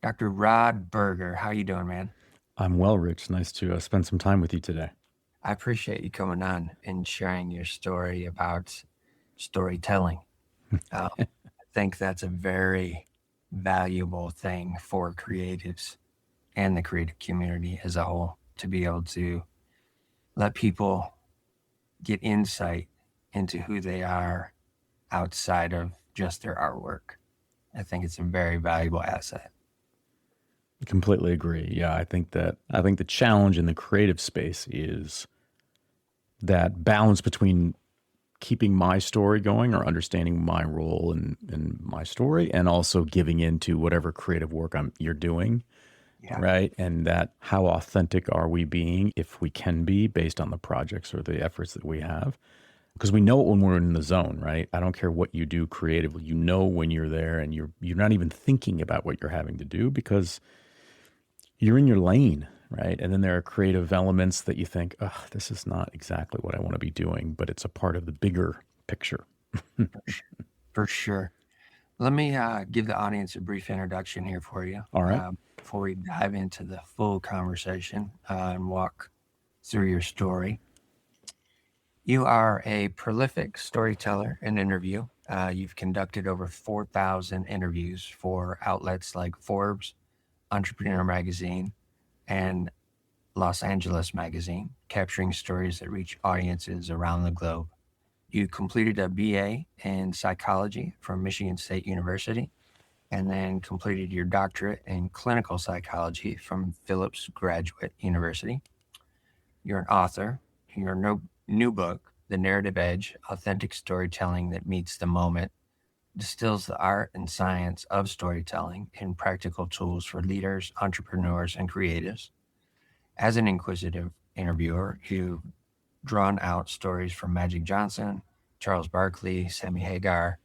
Dr. Rod Berger. How you doing, man? I'm well, Rich. Nice to spend some time with you today. I appreciate you coming on and sharing your story about storytelling. I think that's a very valuable thing for creatives and the creative community as a whole to be able to let people get insight into who they are outside of just their artwork. I think it's a very valuable asset. Completely agree. Yeah, I think the challenge in the creative space is that balance between keeping my story going or understanding my role in my story and also giving into whatever creative work you're doing, Yeah. right? And that how authentic are we being, if we can be, based on the projects or the efforts that we have. Because we know it when we're in the zone, right? I don't care what you do creatively. You know when you're there and you're not even thinking about what you're having to do because you're in your lane, right? And then there are creative elements that you think, oh, this is not exactly what I want to be doing, but it's a part of the bigger picture. For sure. Let me give the audience a brief introduction here for you. All right. Before we dive into the full conversation and walk through your story. You are a prolific storyteller and interview. You've conducted over 4,000 interviews for outlets like Forbes, Entrepreneur Magazine, and Los Angeles Magazine, capturing stories that reach audiences around the globe. You completed a BA in psychology from Michigan State University, and then completed your doctorate in clinical psychology from Phillips Graduate University. You're an author. Your new book, The Narrative Edge, Authentic Storytelling That Meets the Moment, distills the art and science of storytelling in practical tools for leaders, entrepreneurs, and creatives. As an inquisitive interviewer, you've drawn out stories from Magic Johnson, Charles Barkley, Sammy Hagar,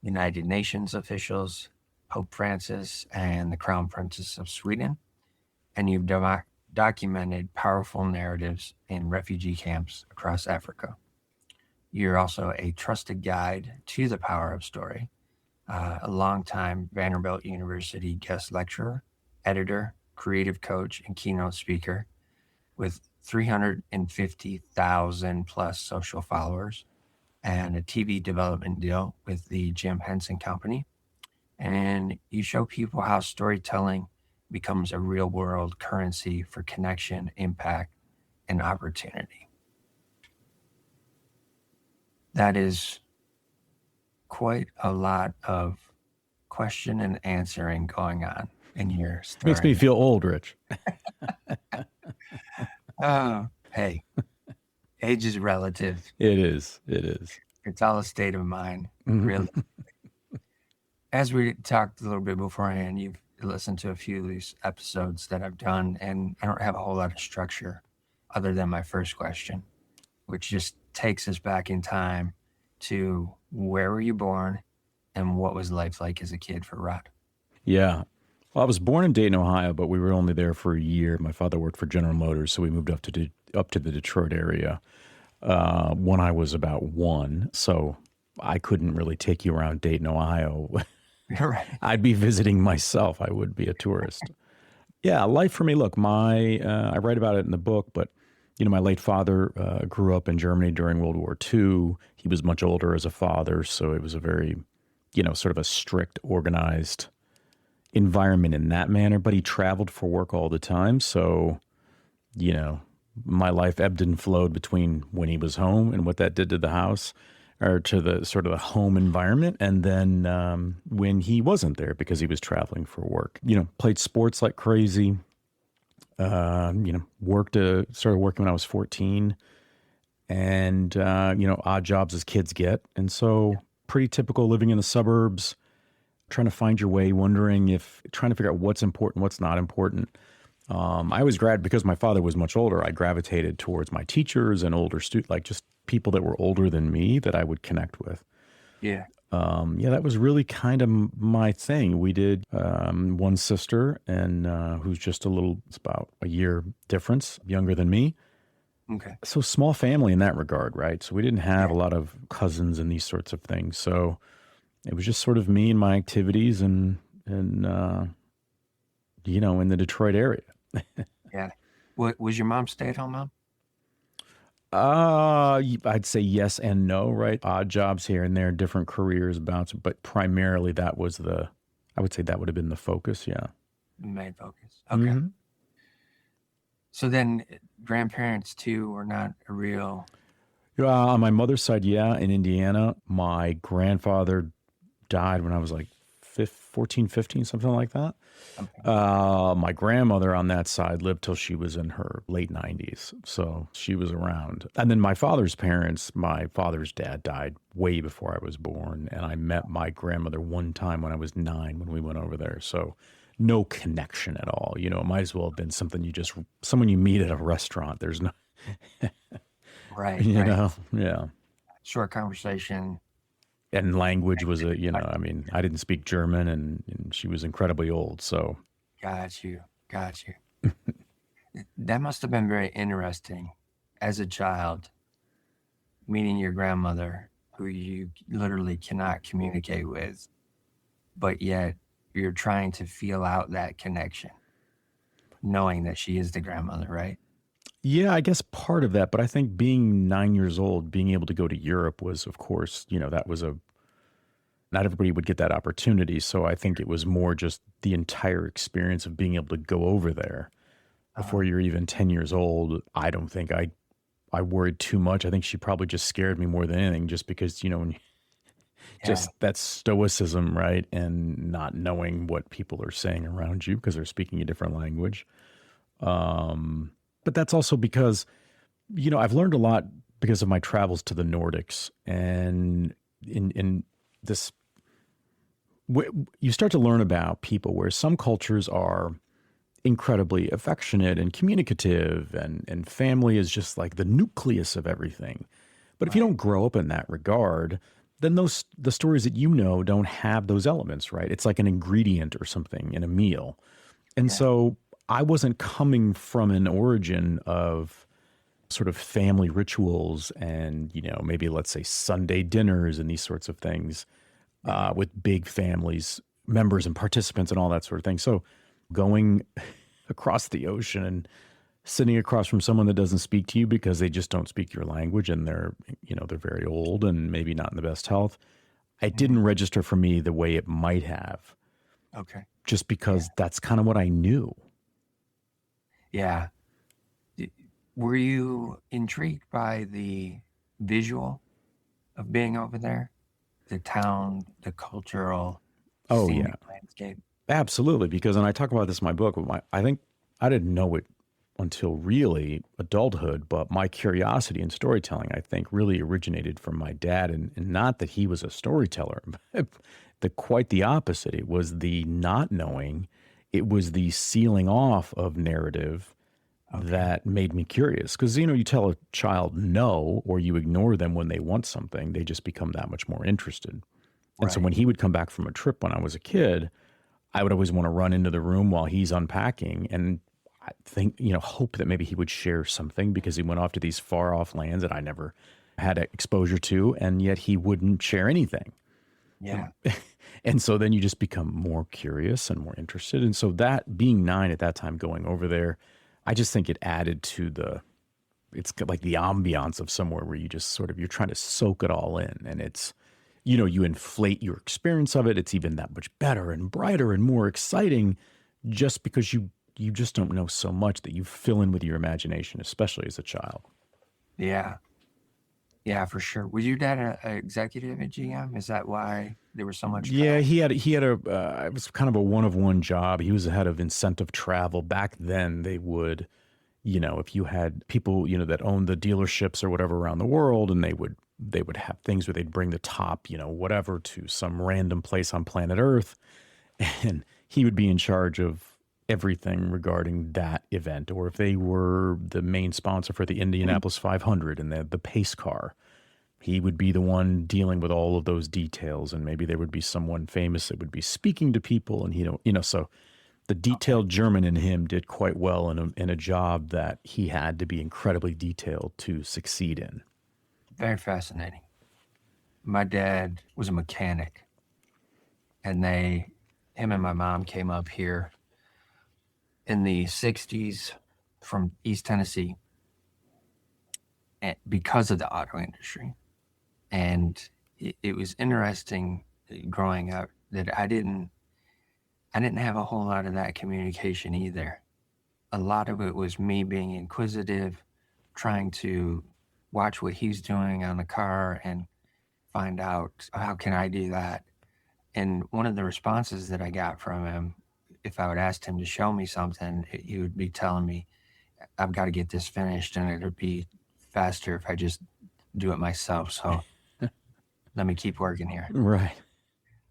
United Nations officials, Pope Francis, and the Crown Princess of Sweden. And you've documented powerful narratives in refugee camps across Africa. You're also a trusted guide to the power of story, a longtime Vanderbilt University guest lecturer, editor, creative coach, and keynote speaker with 350,000 plus social followers and a TV development deal with the Jim Henson Company. And you show people how storytelling becomes a real world currency for connection, impact, and opportunity. That is quite a lot of question and answering going on in your story. Makes me feel old, Rich. Hey, age is relative. It is. It is. It's all a state of mind, really. As we talked a little bit beforehand, you've listened to a few of these episodes that I've done, and I don't have a whole lot of structure other than my first question, which just takes us back in time to where were you born and what was life like as a kid for Rod? Yeah. Well, I was born in Dayton, Ohio, but we were only there for a year. My father worked for General Motors, so we moved up to the Detroit area when I was about 1. So I couldn't really take you around Dayton, Ohio. Right. I'd be visiting myself. I would be a tourist. Yeah, life for me. Look, I write about it in the book, but my late father grew up in Germany during World War II. He was much older as a father, so it was a very, sort of a strict, organized environment in that manner. But he traveled for work all the time, so my life ebbed and flowed between when he was home and what that did to the house, or to the sort of the home environment, and then when he wasn't there because he was traveling for work. Played sports like crazy. Started working when I was 14, and odd jobs as kids get, and so pretty typical living in the suburbs, trying to find your way, trying to figure out what's important, what's not important. I was because my father was much older, I gravitated towards my teachers and older students, like just people that were older than me that I would connect with. Yeah. That was really kind of my thing. We did one sister, and who's just it's about a year difference, younger than me. Okay. So small family in that regard, right? So we didn't have a lot of cousins and these sorts of things. So it was just sort of me and my activities, and in the Detroit area. Yeah. What was your mom stay-at-home mom? I'd say yes and no, right? Odd jobs here and there, different careers bouncing, but primarily I would say that would have been the focus. Yeah. Main focus. Okay. hmm So then grandparents too were not a real. On my mother's side, yeah, in Indiana, my grandfather died when I was like 14, 15, something like that. Okay. My grandmother on that side lived till she was in her late 90s. So she was around. And then my father's parents, my father's dad died way before I was born. And I met my grandmother one time when I was 9 when we went over there. So no connection at all. It might as well have been someone you meet at a restaurant. There's no, Right. yeah. Short conversation. And language was I didn't speak German and she was incredibly old. So Got you. That must have been very interesting as a child, meeting your grandmother who you literally cannot communicate with, but yet you're trying to feel out that connection, knowing that she is the grandmother, right? yeah, I guess part of that, but I think being 9 years old, being able to go to Europe was, of course, that was not everybody would get that opportunity. So I think it was more just the entire experience of being able to go over there before you're even 10 years old. I don't think I worried too much. I think she probably just scared me more than anything, just because, when just that stoicism, right? And not knowing what people are saying around you because they're speaking a different language. But that's also because, I've learned a lot because of my travels to the Nordics, and in this, you start to learn about people where some cultures are incredibly affectionate and communicative, and family is just like the nucleus of everything. But if you don't grow up in that regard, then the stories that don't have those elements, right? It's like an ingredient or something in a meal. And so I wasn't coming from an origin of sort of family rituals and, maybe let's say Sunday dinners and these sorts of things with big families, members and participants and all that sort of thing. So going across the ocean and sitting across from someone that doesn't speak to you because they just don't speak your language and they're very old and maybe not in the best health, it didn't register for me the way it might have. Okay. Just because that's kind of what I knew. Yeah. Were you intrigued by the visual of being over there? The town, the cultural scenic landscape? Absolutely. Because, and I talk about this in my book, I think I didn't know it until really adulthood, but my curiosity in storytelling, I think, really originated from my dad, and not that he was a storyteller, but quite the opposite. It was the not knowing, it was the sealing off of narrative that made me curious. Because, you tell a child no, or you ignore them when they want something, they just become that much more interested. And so when he would come back from a trip when I was a kid, I would always want to run into the room while he's unpacking and I think, hope that maybe he would share something, because he went off to these far off lands that I never had exposure to, and yet he wouldn't share anything. Yeah. And so then you just become more curious and more interested. And so that, being 9 at that time, going over there, I just think it added to it's like the ambiance of somewhere where you just you're trying to soak it all in. And it's, you inflate your experience of it. It's even that much better and brighter and more exciting just because you just don't know so much that you fill in with your imagination, especially as a child. Yeah. Yeah, for sure. Was your dad an executive at GM? Is that why there was so much? Yeah, he had it was kind of a one-of-one job. He was the head of incentive travel. Back then they would, if you had people, that owned the dealerships or whatever around the world, and they would have things where they'd bring the top, whatever, to some random place on planet Earth. And he would be in charge of everything regarding that event. Or if they were the main sponsor for the Indianapolis 500 and the pace car, he would be the one dealing with all of those details. And maybe there would be someone famous that would be speaking to people. And so the detailed German in him did quite well in a job that he had to be incredibly detailed to succeed in. Very fascinating. My dad was a mechanic, and him and my mom came up here in the 60s from East Tennessee because of the auto industry. And it was interesting growing up that I didn't have a whole lot of that communication either. A lot of it was me being inquisitive, trying to watch what he's doing on the car and find out how can I do that. And one of the responses that I got from him, if I would ask him to show me something, he would be telling me, I've got to get this finished and it'll be faster if I just do it myself. So let me keep working here. Right.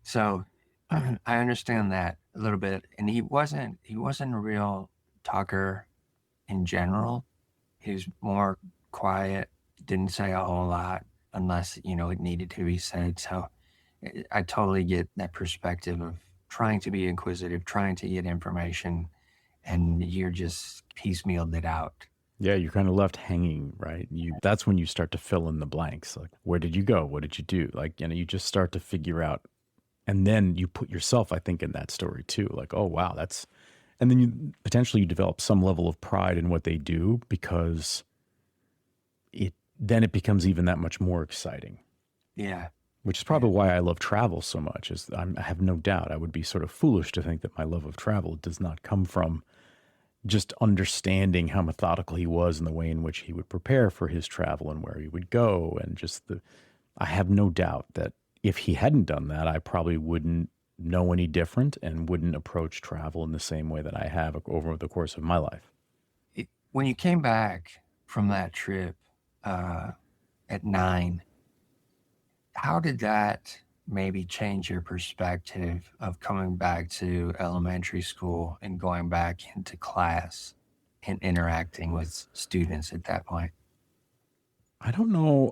So I understand that a little bit. And he wasn't a real talker in general. He was more quiet, didn't say a whole lot unless, it needed to be said. So I totally get that perspective of trying to be inquisitive, trying to get information, and you're just piecemealed it out. Yeah, you're kind of left hanging, right? That's when you start to fill in the blanks. Like, where did you go? What did you do? Like, you just start to figure out. And then you put yourself, I think, in that story too. Like, oh, wow, and then you potentially develop some level of pride in what they do because then it becomes even that much more exciting. Yeah. Which is probably why I love travel so much. I have no doubt I would be sort of foolish to think that my love of travel does not come from just understanding how methodical he was in the way in which he would prepare for his travel and where he would go. And I have no doubt that if he hadn't done that, I probably wouldn't know any different and wouldn't approach travel in the same way that I have over the course of my life. When you came back from that trip at 9, how did that maybe change your perspective of coming back to elementary school and going back into class and interacting with students at that point? I don't know.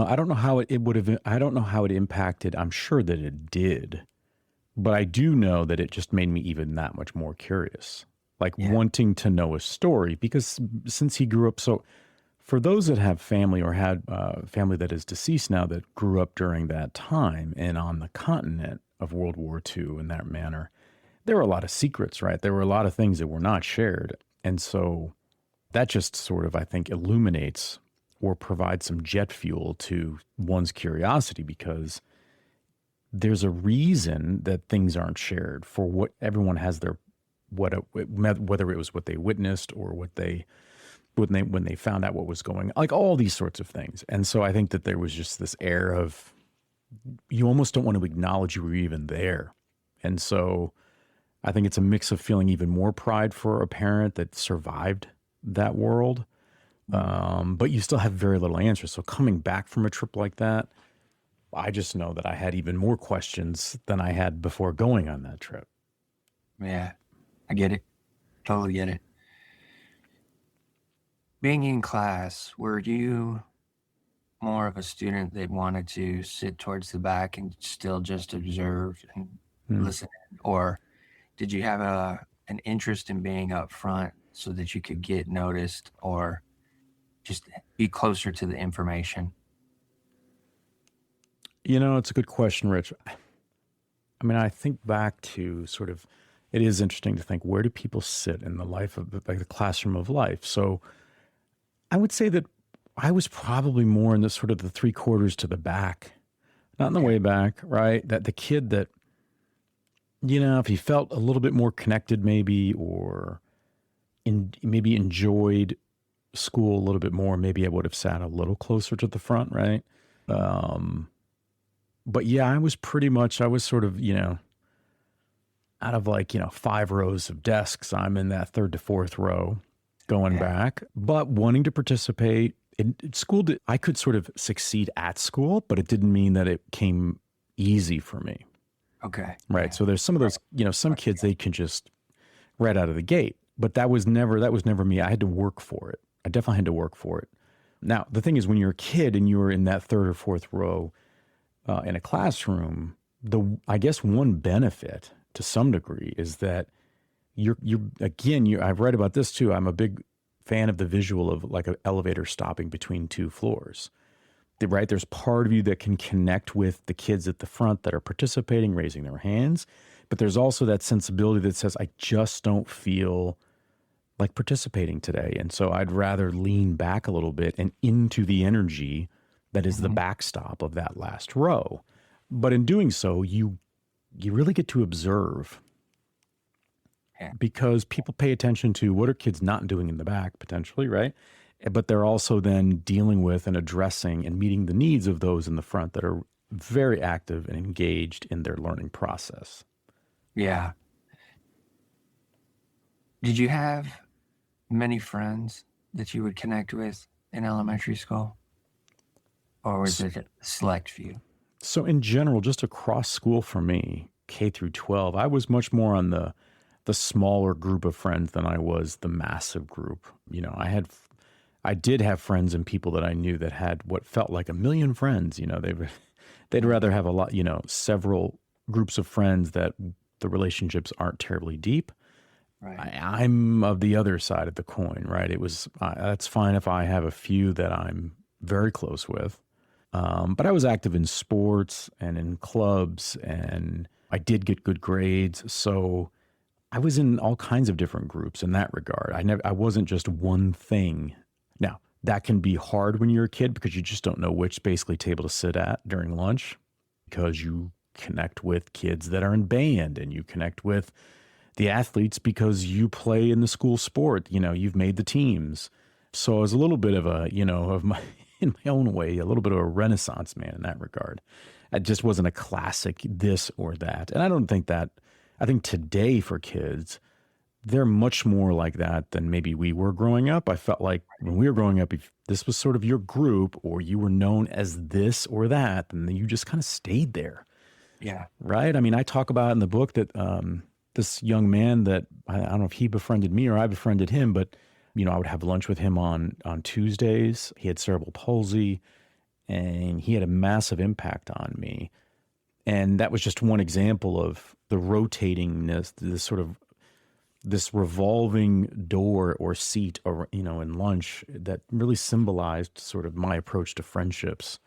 I don't know how it would have. I don't know how it impacted. I'm sure that it did, but I do know that it just made me even that much more curious, like wanting to know a story. Because since he grew up, so for those that have family or had family that is deceased now that grew up during that time and on the continent of World War II in that manner, there were a lot of secrets, right? There were a lot of things that were not shared, and so that just sort of, I think, illuminates or provide some jet fuel to one's curiosity, because there's a reason that things aren't shared for what everyone has whether it was what they witnessed or when they found out what was going on, like all these sorts of things. And so I think that there was just this air of, you almost don't want to acknowledge you were even there. And so I think it's a mix of feeling even more pride for a parent that survived that world, but you still have very little answers. So coming back from a trip like that, I just know that I had even more questions than I had before going on that trip. Yeah, I get it. Totally get it. Being in class, were you more of a student that wanted to sit towards the back and still just observe and listen? Or did you have an interest in being up front so that you could get noticed or just be closer to the information? It's a good question, Rich. I mean, I think back to sort of, it is interesting to think, where do people sit in the life of the classroom of life? So I would say that I was probably more in the sort of the 3/4 to the back, not in the way back, right? That the kid that, if he felt a little bit more connected maybe, or maybe enjoyed school a little bit more, maybe I would have sat a little closer to the front, right? But yeah, I was sort of, out of 5 rows of desks, I'm in that 3rd to 4th row going back, but wanting to participate in school. I could sort of succeed at school, but it didn't mean that it came easy for me. Okay. Right. Yeah. So there's some of those, some kids, they can just right out of the gate, but that was never me. I had to work for it. I definitely had to work for it. Now, the thing is, when you're a kid and you were in that 3rd or 4th row in a classroom, I guess one benefit to some degree is that I've read about this too. I'm a big fan of the visual of like an elevator stopping between 2 floors. Right? There's part of you that can connect with the kids at the front that are participating, raising their hands. But there's also that sensibility that says, I just don't feel like participating today. And so I'd rather lean back a little bit and into the energy that is the backstop of that last row. But in doing so, you really get to observe, Yeah. because people pay attention to what are kids not doing in the back potentially, right? But they're also then dealing with and addressing and meeting the needs of those in the front that are very active and engaged in their learning process. Yeah. Did you have many friends that you would connect with in elementary school? Or was it a select few? So in general, just across school for me, K through 12, I was much more on the smaller group of friends than I was the massive group. You know, I did have friends and people that I knew that had what felt like a million friends. You know, they'd rather have a lot, you know, several groups of friends that the relationships aren't terribly deep. Right. I'm of the other side of the coin, right? It was, that's fine if I have a few that I'm very close with. But I was active in sports and in clubs, and I did get good grades. So I was in all kinds of different groups in that regard. I wasn't just one thing. Now, that can be hard when you're a kid because you just don't know which basically table to sit at during lunch, because you connect with kids that are in band and you connect with the athletes because you play in the school sport. You know, you've made the teams. So I was a little bit of a, you know, in my own way, a little bit of a renaissance man in that regard. I just wasn't a classic this or that. And I think today for kids, they're much more like that than maybe we were growing up. I felt like when we were growing up, if this was sort of your group or you were known as this or that, then you just kind of stayed there. Yeah. Right. I mean, I talk about in the book that this young man that I don't know if he befriended me or I befriended him, but, you know, I would have lunch with him on Tuesdays. He had cerebral palsy and he had a massive impact on me. And that was just one example of the rotatingness, this revolving door or seat, or, you know, in lunch that really symbolized sort of my approach to friendships.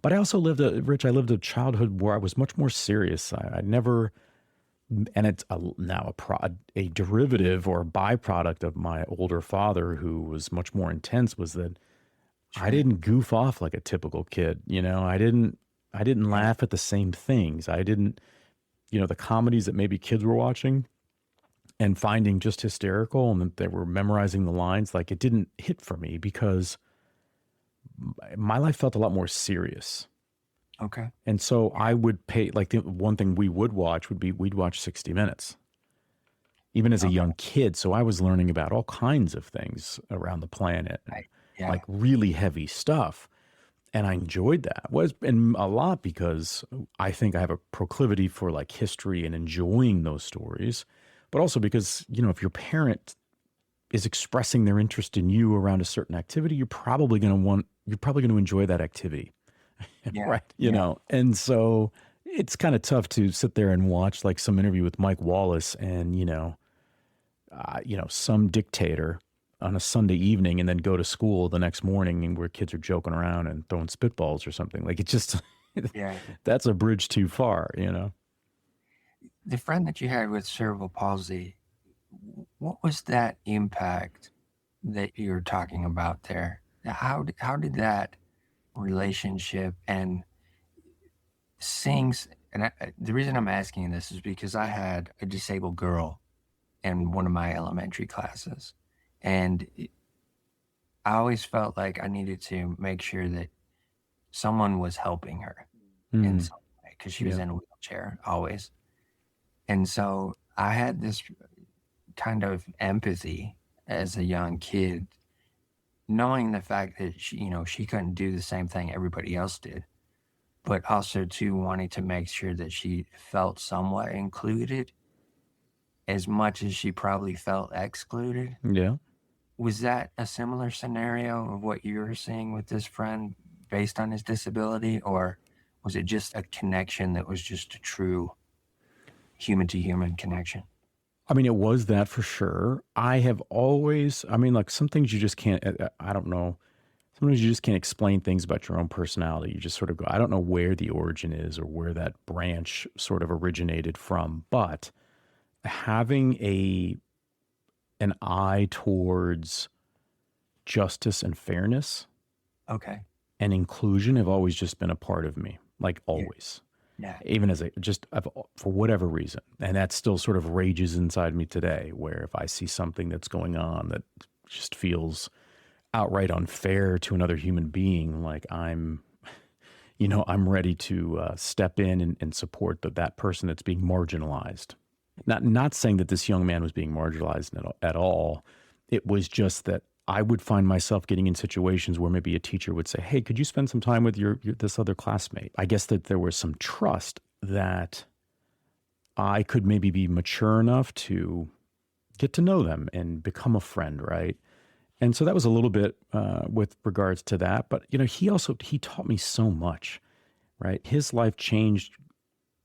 But I also lived a childhood where I was much more serious. I never, and it's now a derivative or a byproduct of my older father, who was much more intense, was that I didn't goof off like a typical kid. You know, I didn't laugh at the same things. I didn't, you know, the comedies that maybe kids were watching and finding just hysterical and that they were memorizing the lines. Like, it didn't hit for me because my life felt a lot more serious. Okay. And so I would pay, like, the one thing we would watch would be, we'd watch 60 Minutes, even as a young kid. So I was learning about all kinds of things around the planet, Right. Yeah. like really heavy stuff. And I enjoyed that. And a lot because I think I have a proclivity for like history and enjoying those stories, but also because, you know, if your parent is expressing their interest in you around a certain activity, you're probably going to enjoy that activity. Yeah. Right. You know, and so it's kind of tough to sit there and watch like some interview with Mike Wallace and, you know, some dictator on a Sunday evening and then go to school the next morning and where kids are joking around and throwing spitballs or something. Like, it just, Yeah. that's a bridge too far, you know? The friend that you had with cerebral palsy, what was that impact that you were talking about there? How did that relationship and the reason I'm asking this is because I had a disabled girl in one of my elementary classes, and I always felt like I needed to make sure that someone was helping her in some way because she was in a wheelchair always. And so I had this kind of empathy as a young kid, knowing the fact that she couldn't do the same thing everybody else did, but also too wanting to make sure that she felt somewhat included as much as she probably felt excluded. Yeah. Was that a similar scenario of what you were seeing with this friend based on his disability, or was it just a connection that was just a true human to human connection? I mean, it was that for sure. Like, some things you just can't, I don't know. Sometimes you just can't explain things about your own personality. You just sort of go, I don't know where the origin is or where that branch sort of originated from, but having an eye towards justice and fairness Okay. and inclusion have always just been a part of me, like always. Yeah. Even as for whatever reason. And that still sort of rages inside me today, where if I see something that's going on that just feels outright unfair to another human being, like I'm ready to step in and support that person that's being marginalized. Not saying that this young man was being marginalized at all. It was just that I would find myself getting in situations where maybe a teacher would say, hey, could you spend some time with this other classmate? I guess that there was some trust that I could maybe be mature enough to get to know them and become a friend, right? And so that was a little bit with regards to that. But, he taught me so much, right? His life changed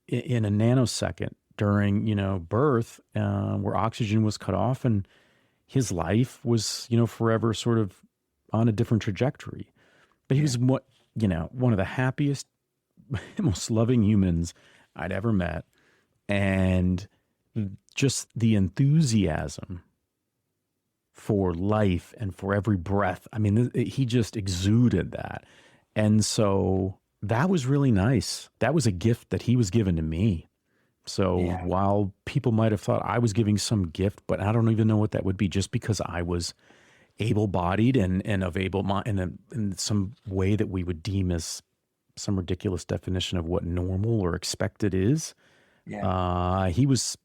in a nanosecond during, birth, where oxygen was cut off, and his life was, forever sort of on a different trajectory. But he was one of the happiest, most loving humans I'd ever met. And just the enthusiasm for life and for every breath. I mean, he just exuded that. And so that was really nice. That was a gift that he was given to me. So while people might have thought I was giving some gift, but I don't even know what that would be, just because I was able-bodied and of able mind in some way that we would deem as some ridiculous definition of what normal or expected is. Yeah. He was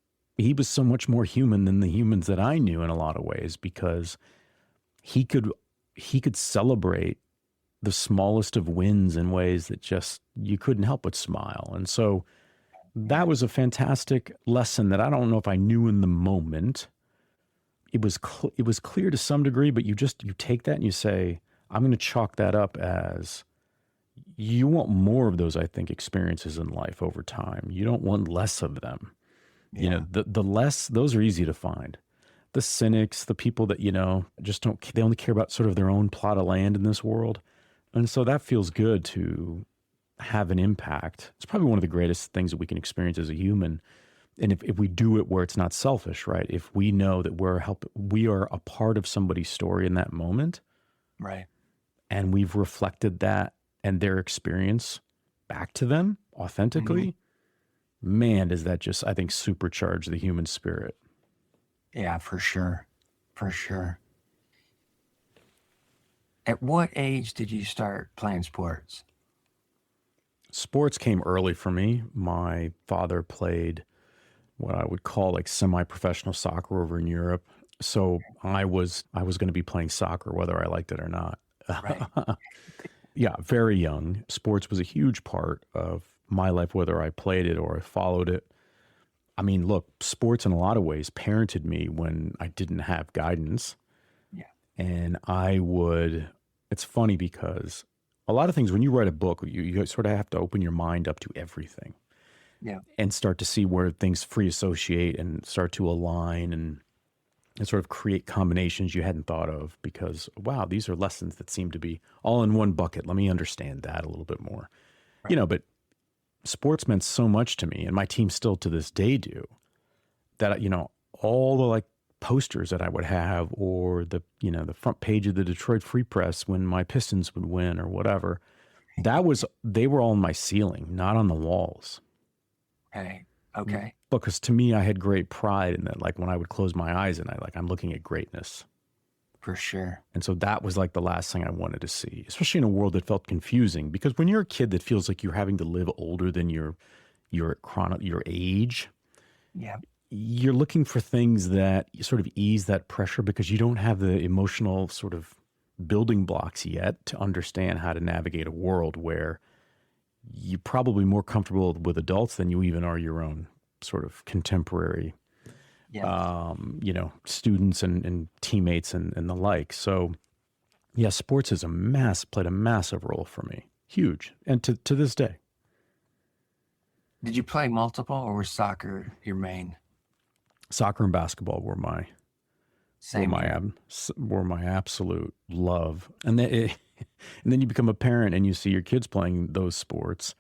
so much more human than the humans that I knew in a lot of ways, because he could celebrate the smallest of wins in ways that just you couldn't help but smile. And so that was a fantastic lesson that I don't know if I knew in the moment. It was clear to some degree, but you take that and you say, I'm going to chalk that up as you want more of those, I think, experiences in life over time. You don't want less of them. Yeah. The less, those are easy to find. The cynics, the people that, just they only care about sort of their own plot of land in this world. And so that feels good to have an impact. It's probably one of the greatest things that we can experience as a human. And if we do it where it's not selfish, right? If we know that we are a part of somebody's story in that moment. Right. And we've reflected that and their experience back to them authentically. Mm-hmm. Man, does that just, I think, supercharge the human spirit. Yeah, for sure. For sure. At what age did you start playing sports? Sports came early for me. My father played what I would call like semi-professional soccer over in Europe. So I was going to be playing soccer whether I liked it or not. Right. Yeah, very young. Sports was a huge part of my life, whether I played it or I followed it. I mean, look, sports in a lot of ways parented me when I didn't have guidance. Yeah. And it's funny because a lot of things, when you write a book, you sort of have to open your mind up to everything. Yeah. And start to see where things free associate and start to align and sort of create combinations you hadn't thought of, because, wow, these are lessons that seem to be all in one bucket. Let me understand that a little bit more. Right. But sports meant so much to me, and my team still to this day do, that, all the like posters that I would have, or the front page of the Detroit Free Press when my Pistons would win or whatever, they were all on my ceiling, not on the walls. Hey, okay. Because to me, I had great pride in that. Like when I would close my eyes and I'm looking at greatness. For sure. And so that was like the last thing I wanted to see, especially in a world that felt confusing. Because when you're a kid that feels like you're having to live older than your age, yeah, you're looking for things that sort of ease that pressure, because you don't have the emotional sort of building blocks yet to understand how to navigate a world where you're probably more comfortable with adults than you even are your own sort of contemporary, students and teammates and the like. So, yeah, sports played a massive role for me. Huge. And to this day. Did you play multiple, or was soccer your main? Soccer and basketball were my absolute love. And then you become a parent and you see your kids playing those sports,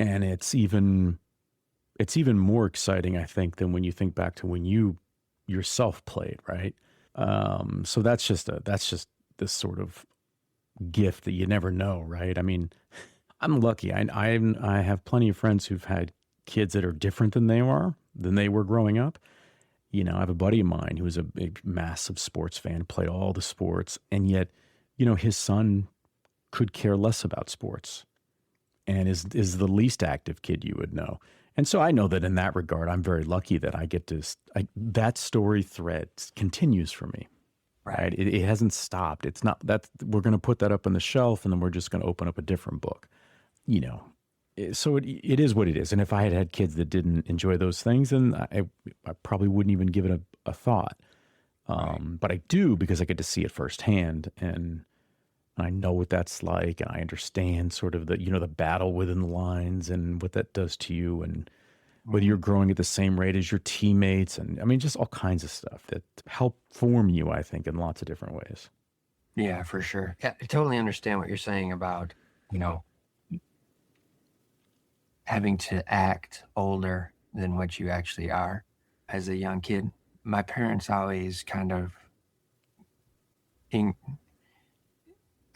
and it's even more exciting, I think, than when you think back to when you yourself played, right? So that's just this sort of gift that you never know, right? I mean, I'm lucky. I have plenty of friends who've had kids that are different than they were growing up. I have a buddy of mine who was a big, massive sports fan, played all the sports, and yet, his son could care less about sports and is the least active kid you would know. And so I know that in that regard, I'm very lucky that I get to, that story thread continues for me, right? It hasn't stopped. It's not that we're going to put that up on the shelf and then we're just going to open up a different book, So it is what it is. And if I had had kids that didn't enjoy those things, then I probably wouldn't even give it a thought. But I do because I get to see it firsthand, and I know what that's like, and I understand sort of the battle within the lines and what that does to you, and whether you're growing at the same rate as your teammates, and I mean just all kinds of stuff that help form you, I think, in lots of different ways. Yeah, for sure. Yeah, I totally understand what you're saying about, having to act older than what you actually are as a young kid. My parents always kind of, I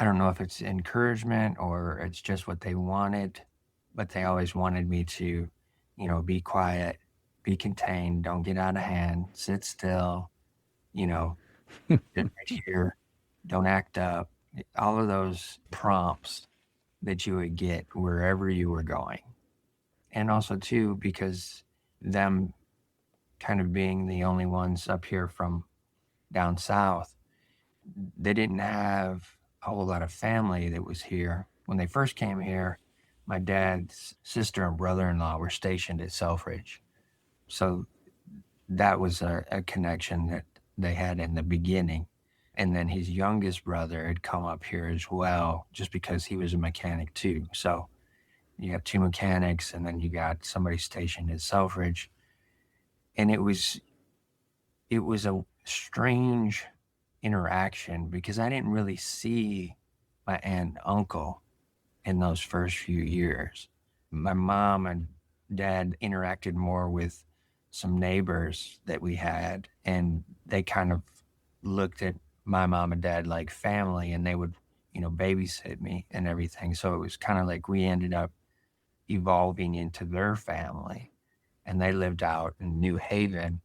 don't know if it's encouragement or it's just what they wanted, but they always wanted me to, be quiet, be contained, don't get out of hand, sit still, sit right here, don't act up. All of those prompts that you would get wherever you were going. And also, too, because them kind of being the only ones up here from down south, they didn't have a whole lot of family that was here. When they first came here, my dad's sister and brother-in-law were stationed at Selfridge. So that was a connection that they had in the beginning. And then his youngest brother had come up here as well, just because he was a mechanic too. So you got two mechanics, and then you got somebody stationed at Selfridge. And it was a strange interaction because I didn't really see my aunt and uncle in those first few years. My mom and dad interacted more with some neighbors that we had, and they kind of looked at my mom and dad like family, and they would, babysit me and everything. So it was kind of like we ended up evolving into their family, and they lived out in New Haven.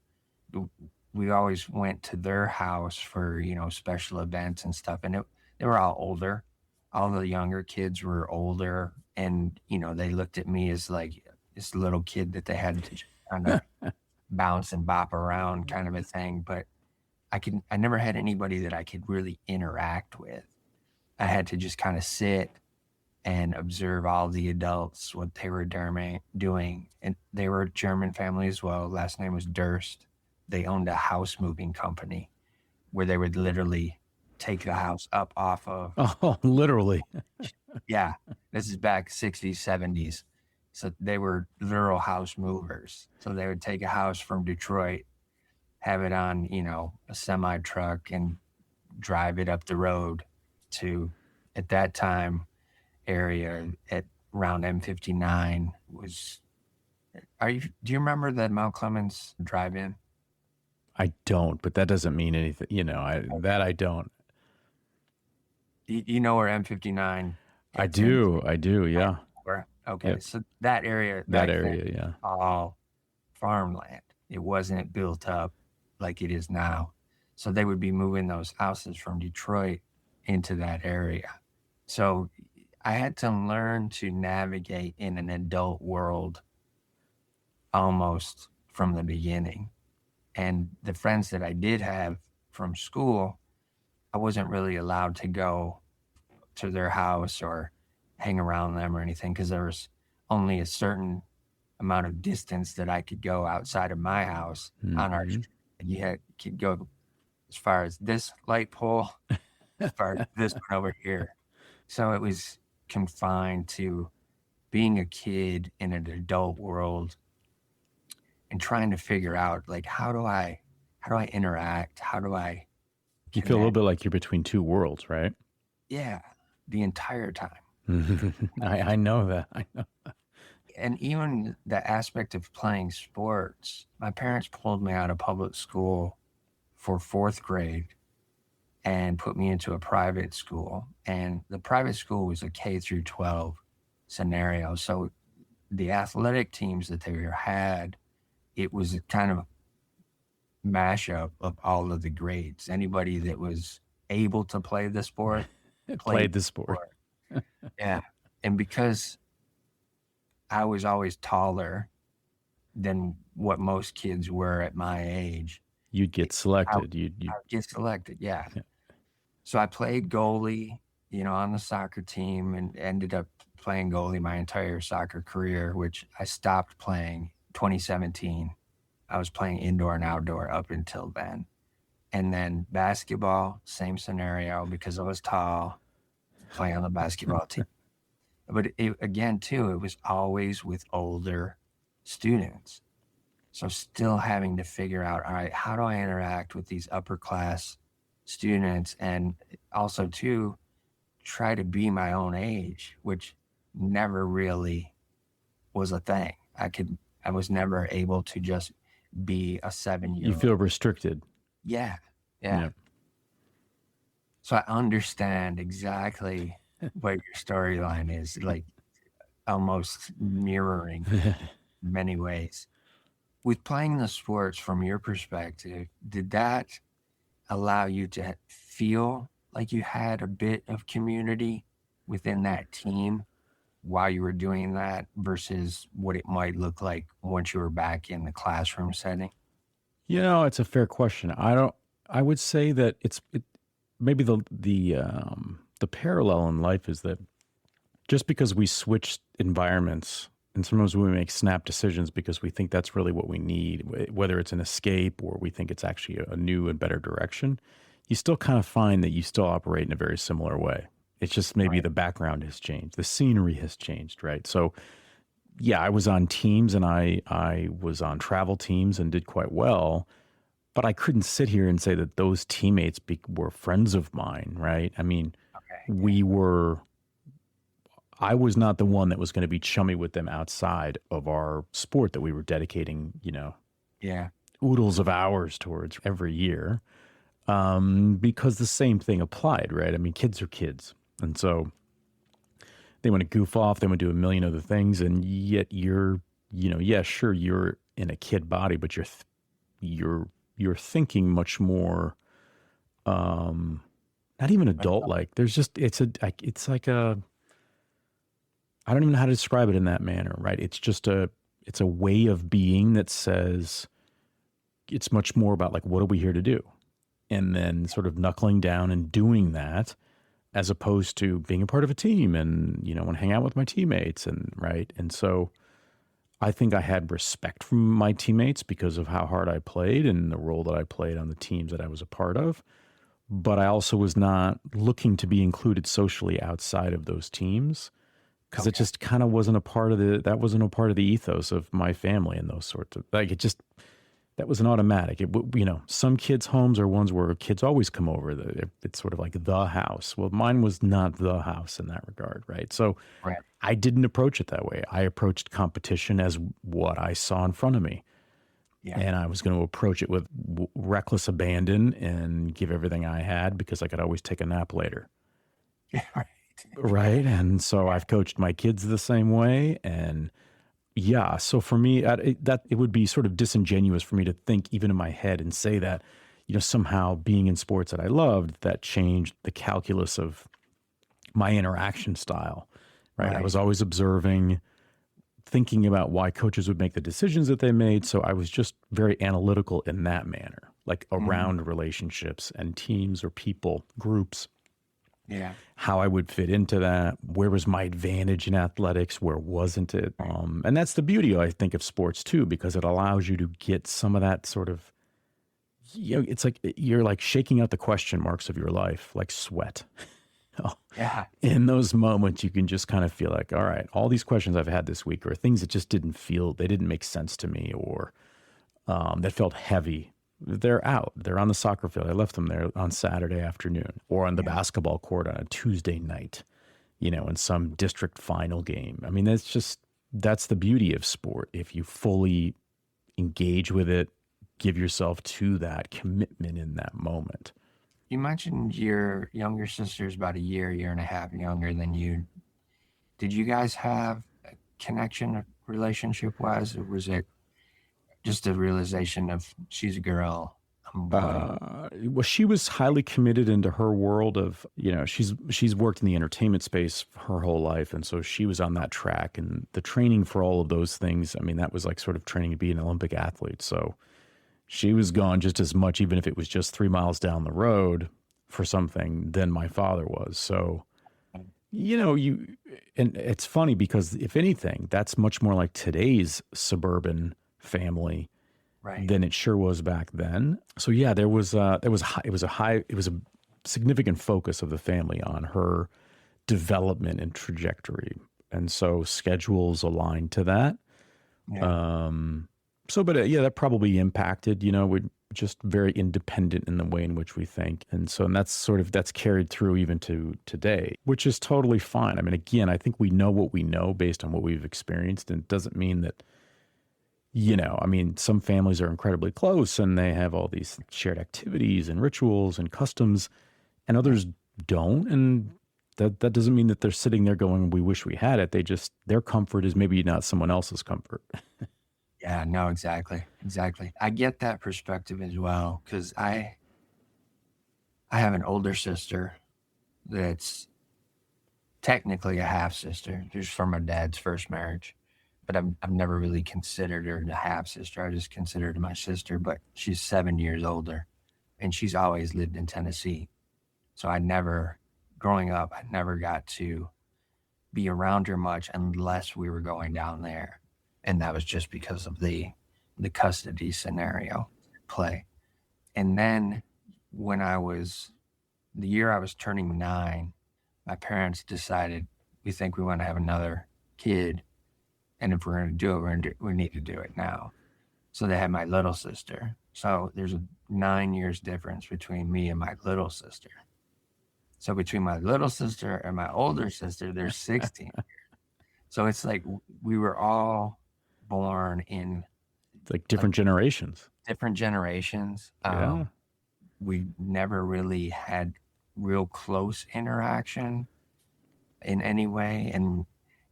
We always went to their house for, special events and stuff. And they were all older. All the younger kids were older. And, they looked at me as like this little kid that they had to just kind of bounce and bop around kind of a thing. But I never had anybody that I could really interact with. I had to just kind of sit and observe all the adults, what they were doing. And they were a German family as well. Last name was Durst. They owned a house moving company where they would literally take the house up off of. Oh, literally. Yeah. This is back 60s, 70s. So they were literal house movers. So they would take a house from Detroit, have it on, a semi truck, and drive it up the road to, at that time, area at around M59 was. Do you remember the Mount Clemens drive-in? I don't, but that doesn't mean anything. I don't. You know where M59? I do. Yeah. Okay. Yep. So that area. Yeah. All farmland. It wasn't built up like it is now. So they would be moving those houses from Detroit into that area. So I had to learn to navigate in an adult world almost from the beginning. And the friends that I did have from school, I wasn't really allowed to go to their house or hang around them or anything because there was only a certain amount of distance that I could go outside of my house on our street. You could go as far as this light pole, as far as this one over here. So it was confined to being a kid in an adult world and trying to figure out, like, how do I interact? How do I You feel a little bit like you're between two worlds, right? Yeah, the entire time. I know that. and even the aspect of playing sports, my parents pulled me out of public school for fourth grade and put me into a private school. And the private school was a K through 12 scenario. So the athletic teams that they had, it was a kind of mashup of all of the grades. Anybody that was able to play the sport Played the sport. Yeah. And because I was always taller than what most kids were at my age, You'd get selected. I would get selected. Yeah. So I played goalie, on the soccer team, and ended up playing goalie my entire soccer career, which I stopped playing 2017. I was playing indoor and outdoor up until then. And then basketball, same scenario, because I was tall, playing on the basketball team. But again, too, it was always with older students. So still having to figure out, all right, how do I interact with these upper class students? And also, too, try to be my own age, which never really was a thing. I was never able to just be a 7-year-old. You feel restricted. Yeah. So I understand exactly what your storyline is, like almost mirroring in many ways. With playing the sports from your perspective, did that allow you to feel like you had a bit of community within that team while you were doing that versus what it might look like once you were back in the classroom setting? It's a fair question. I would say that maybe the parallel in life is that just because we switch environments, and sometimes we make snap decisions because we think that's really what we need, whether it's an escape or we think it's actually a new and better direction, you still kind of find that you still operate in a very similar way. It's just maybe the background has changed. The scenery has changed, right? So, yeah, I was on teams and I was on travel teams and did quite well, but I couldn't sit here and say that those teammates were friends of mine, right? I mean, I was not the one that was going to be chummy with them outside of our sport that we were dedicating, oodles of hours towards every year, because the same thing applied, right? I mean, kids are kids. And so they want to goof off, they want to do a million other things. And yet you're in a kid body, but you're thinking much more, not even adult like. There's just it's like a, I don't even know how to describe it in that manner, right? It's a way of being that says it's much more about like, what are we here to do? And then sort of knuckling down and doing that, as opposed to being a part of a team and, want to hang out with my teammates right. And so I think I had respect from my teammates because of how hard I played and the role that I played on the teams that I was a part of. But I also was not looking to be included socially outside of those teams, because it just kind of wasn't a part of the ethos of my family and those sorts of, that was an automatic. Some kids' homes are ones where kids always come over. It's sort of like the house. Well, mine was not the house in that regard, right? So I didn't approach it that way. I approached competition as what I saw in front of me. Yeah. And I was going to approach it with reckless abandon and give everything I had because I could always take a nap later. Right. And so I've coached my kids the same way. And yeah, so for me, it would be sort of disingenuous for me to think even in my head and say that, somehow being in sports that I loved, that changed the calculus of my interaction style, right? I was always observing, thinking about why coaches would make the decisions that they made. So I was just very analytical in that manner, like around relationships and teams or people, groups. Yeah. How I would fit into that. Where was my advantage in athletics? Where wasn't it? And that's the beauty, I think, of sports too, because it allows you to get some of that sort of, it's like you're like shaking out the question marks of your life, like sweat. In those moments, you can just kind of feel like, all right, all these questions I've had this week are things that just didn't make sense to me, or that felt heavy. They're out. They're on the soccer field. I left them there on Saturday afternoon, or on the basketball court on a Tuesday night, in some district final game. I mean, that's just, that's the beauty of sport. If you fully engage with it, give yourself to that commitment in that moment. You mentioned your younger sister is about a year and a half younger than you. Did you guys have a connection, relationship wise, or was it just a realization of she's a girl, I'm a boy? Well, she was highly committed into her world of, she's worked in the entertainment space her whole life. And so she was on that track, and the training for all of those things. I mean, that was like sort of training to be an Olympic athlete. So she was gone just as much, even if it was just 3 miles down the road for something, than my father was. So, and it's funny because if anything, that's much more like today's suburban family Right. than it sure was back then. So yeah, it was a significant focus of the family on her development and trajectory. And so schedules aligned to that. Yeah. But that probably impacted, we're just very independent in the way in which we think. And that's carried through even to today, which is totally fine. I mean, again, I think we know what we know based on what we've experienced. And it doesn't mean that, some families are incredibly close and they have all these shared activities and rituals and customs, and others don't. And that doesn't mean that they're sitting there going, we wish we had it. Their comfort is maybe not someone else's comfort. Yeah, no, exactly. I get that perspective as well, because I have an older sister that's technically a half sister, just from my dad's first marriage, but I've never really considered her a half sister. I just considered her my sister, but she's 7 years older, and she's always lived in Tennessee. So growing up, I never got to be around her much unless we were going down there. And that was just because of the custody scenario play. And then when the year I was turning 9, my parents decided, we think we want to have another kid. And if we're going to do it, we need to do it now. So they had my little sister. So there's a 9 years difference between me and my little sister. So between my little sister and my older sister, there's 16 years. So it's like we were all born in like different generations. Yeah. We never really had real close interaction in any way, and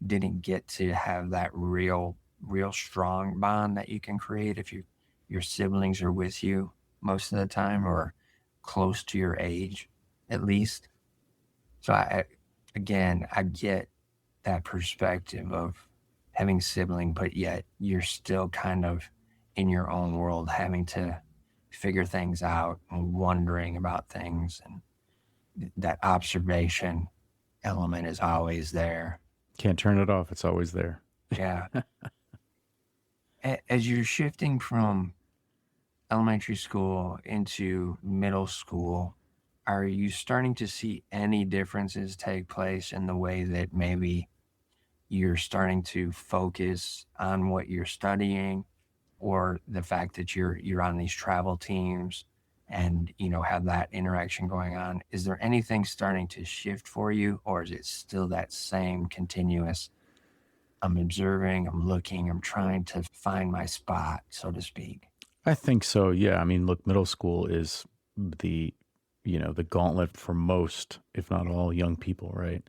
didn't get to have that real strong bond that you can create if your siblings are with you most of the time, or close to your age at least. So I get that perspective of having sibling, but yet you're still kind of in your own world, having to figure things out and wondering about things, and that observation element is always there. Can't turn it off. It's always there. Yeah. As you're shifting from elementary school into middle school, are you starting to see any differences take place in the way that maybe you're starting to focus on what you're studying, or the fact that you're on these travel teams and have that interaction going on? Is there anything starting to shift for you, or is it still that same continuous, I'm observing, I'm looking, I'm trying to find my spot, so to speak? I think so. Yeah. I mean, look, middle school is the gauntlet for most, if not all, young people, right?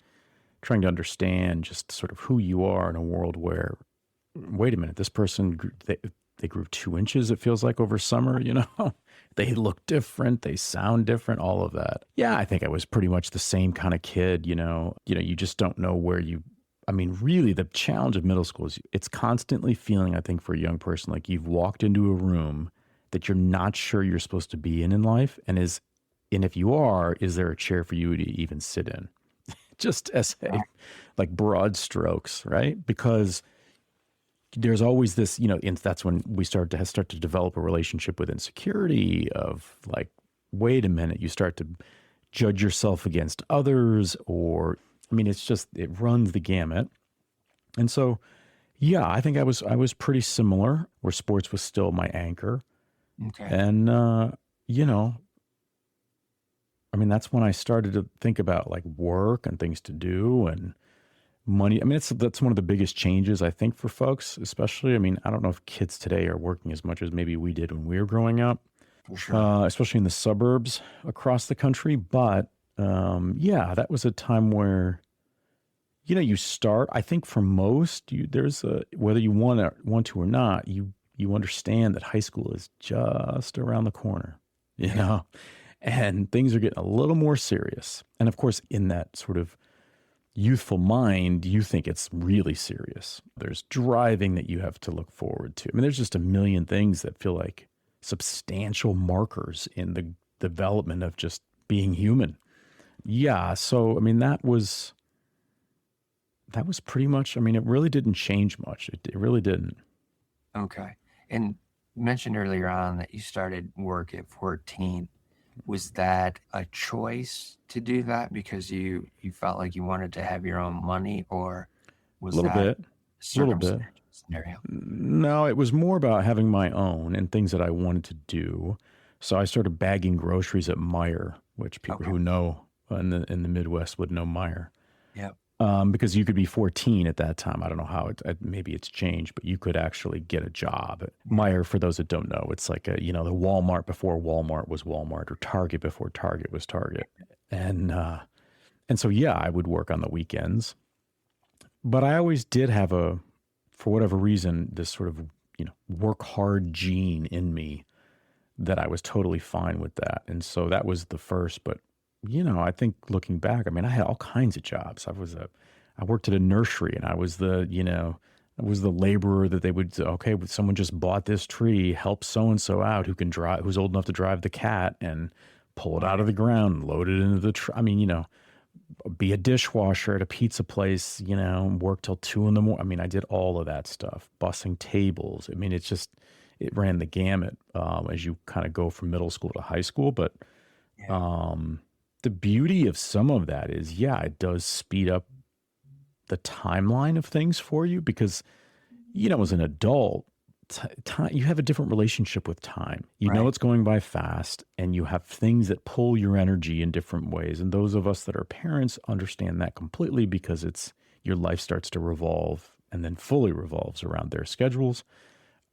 Trying to understand just sort of who you are in a world where, wait a minute, this person, they grew 2 inches, it feels like, over summer, they look different, they sound different, all of that. Yeah, I think I was pretty much the same kind of kid, you just don't know really the challenge of middle school is it's constantly feeling, I think, for a young person, like you've walked into a room that you're not sure you're supposed to be in life. And if you are, is there a chair for you to even sit in? Just as like broad strokes, right? Because there's always this, and that's when we start to develop a relationship with insecurity of like, wait a minute, you start to judge yourself against others, or, it runs the gamut. And so, yeah, I think I was pretty similar, where sports was still my anchor. Okay. And, that's when I started to think about like work and things to do. And money. I mean, that's one of the biggest changes, I think, for folks, especially. I mean, I don't know if kids today are working as much as maybe we did when we were growing up, For sure. especially in the suburbs across the country. But yeah, that was a time where, you start, I think for most, there's whether you want to or not, you understand that high school is just around the corner, Yeah. and things are getting a little more serious. And of course, in that sort of youthful mind, you think it's really serious. There's driving that you have to look forward to. I mean, there's just a million things that feel like substantial markers in the development of just being human. Yeah. So, I mean, that was pretty much, I mean, it really didn't change much. It really didn't. Okay. And you mentioned earlier on that you started work at 14. Was that a choice to do that because you felt like you wanted to have your own money, or A was little that bit, a a little bit. circumstantial scenario? No, it was more about having my own and things that I wanted to do. So I started bagging groceries at Meijer, which people Okay. who know in the Midwest would know Meijer. Yep. Because you could be 14 at that time. I don't know how maybe it's changed, but you could actually get a job at Meijer. For those that don't know, it's like the Walmart before Walmart was Walmart, or Target before Target was Target. And so, yeah, I would work on the weekends, but I always did have for whatever reason, this sort of, work hard gene in me that I was totally fine with that. And so that was the first, but I think looking back, I mean, I had all kinds of jobs. I worked at a nursery, and I was I was the laborer that they would say, okay, someone just bought this tree, help so-and-so out who's old enough to drive the cat and pull it out of the ground and load it into the I mean, be a dishwasher at a pizza place, work till 2 a.m. I mean, I did all of that stuff, bussing tables. I mean, it ran the gamut as you kind of go from middle school to high school. But Yeah. the beauty of some of that is, yeah, it does speed up the timeline of things for you because, as an adult, time, you have a different relationship with time. Right. It's going by fast, and you have things that pull your energy in different ways. And those of us that are parents understand that completely because your life starts to revolve and then fully revolves around their schedules.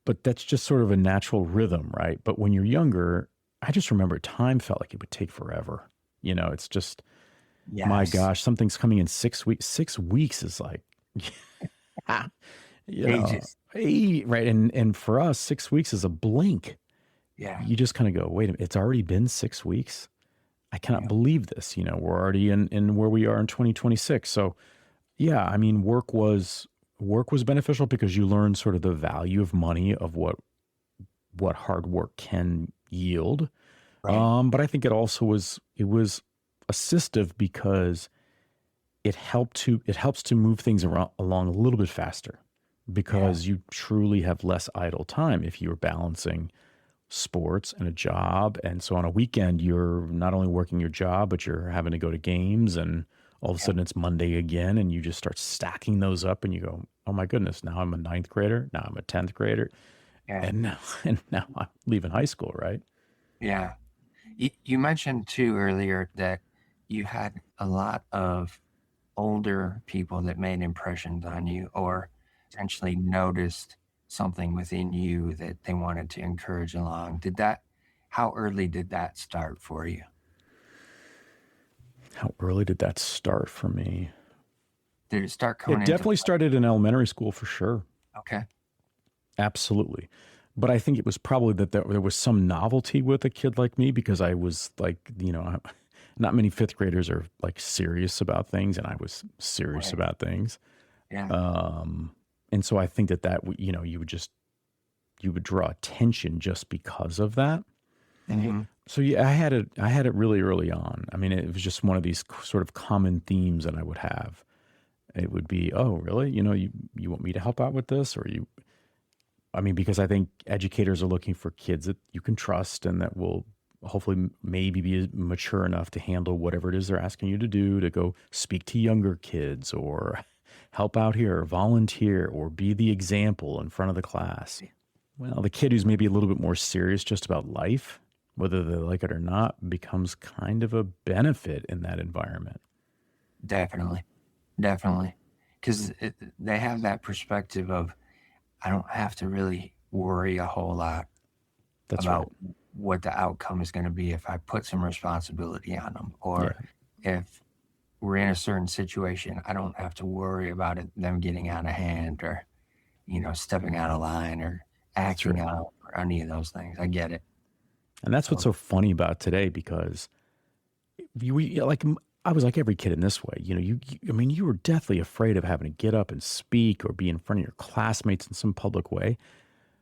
But that's just sort of a natural rhythm, right? But when you're younger, I just remember time felt like it would take forever. It's just, my Yes. gosh, something's coming in 6 weeks. 6 weeks is like, Ages. right. And for us, 6 weeks is a blink. Yeah. You just kind of go, wait a minute, it's already been 6 weeks. I cannot Yeah. believe this. We're already in where we are in 2026. So yeah, I mean, work was beneficial because you learn sort of the value of money, of what hard work can yield. Right. But I think it was assistive because it helps to move things along a little bit faster because you truly have less idle time if you're balancing sports and a job. And so on a weekend, you're not only working your job, but you're having to go to games, and all of a sudden it's Monday again, and you just start stacking those up and you go, oh my goodness, now I'm a ninth grader. Now I'm a 10th grader. Yeah. And now I'm leaving high school, right? Yeah. You mentioned too earlier that you had a lot of older people that made impressions on you, or essentially noticed something within you that they wanted to encourage along. How early did that start for you? How early did that start for me? Did it start coming It into definitely play? started in elementary school for sure. Okay. Absolutely. But I think it was probably that there was some novelty with a kid like me because I was like, not many fifth graders are like serious about things, and I was serious Right. about things. Yeah. And so I think that you would draw attention just because of that. Hmm. So yeah, I had it really early on. I mean, it was just one of these sort of common themes that I would have. It would be, oh, really? You want me to help out with this, I mean, because I think educators are looking for kids that you can trust and that will hopefully maybe be mature enough to handle whatever it is they're asking you to do, to go speak to younger kids or help out here or volunteer or be the example in front of the class. Well, the kid who's maybe a little bit more serious just about life, whether they like it or not, becomes kind of a benefit in that environment. Definitely. Definitely. because they have that perspective of, I don't have to really worry a whole lot That's about right. what the outcome is going to be if I put some responsibility on them, or Yeah, if we're in a certain situation, I don't have to worry about them getting out of hand, or stepping out of line, or that's acting true. out, or any of those things. I get it. And that's what's So so funny about today, because like I was like every kid in this way. I mean, you were deathly afraid of having to get up and speak or be in front of your classmates in some public way.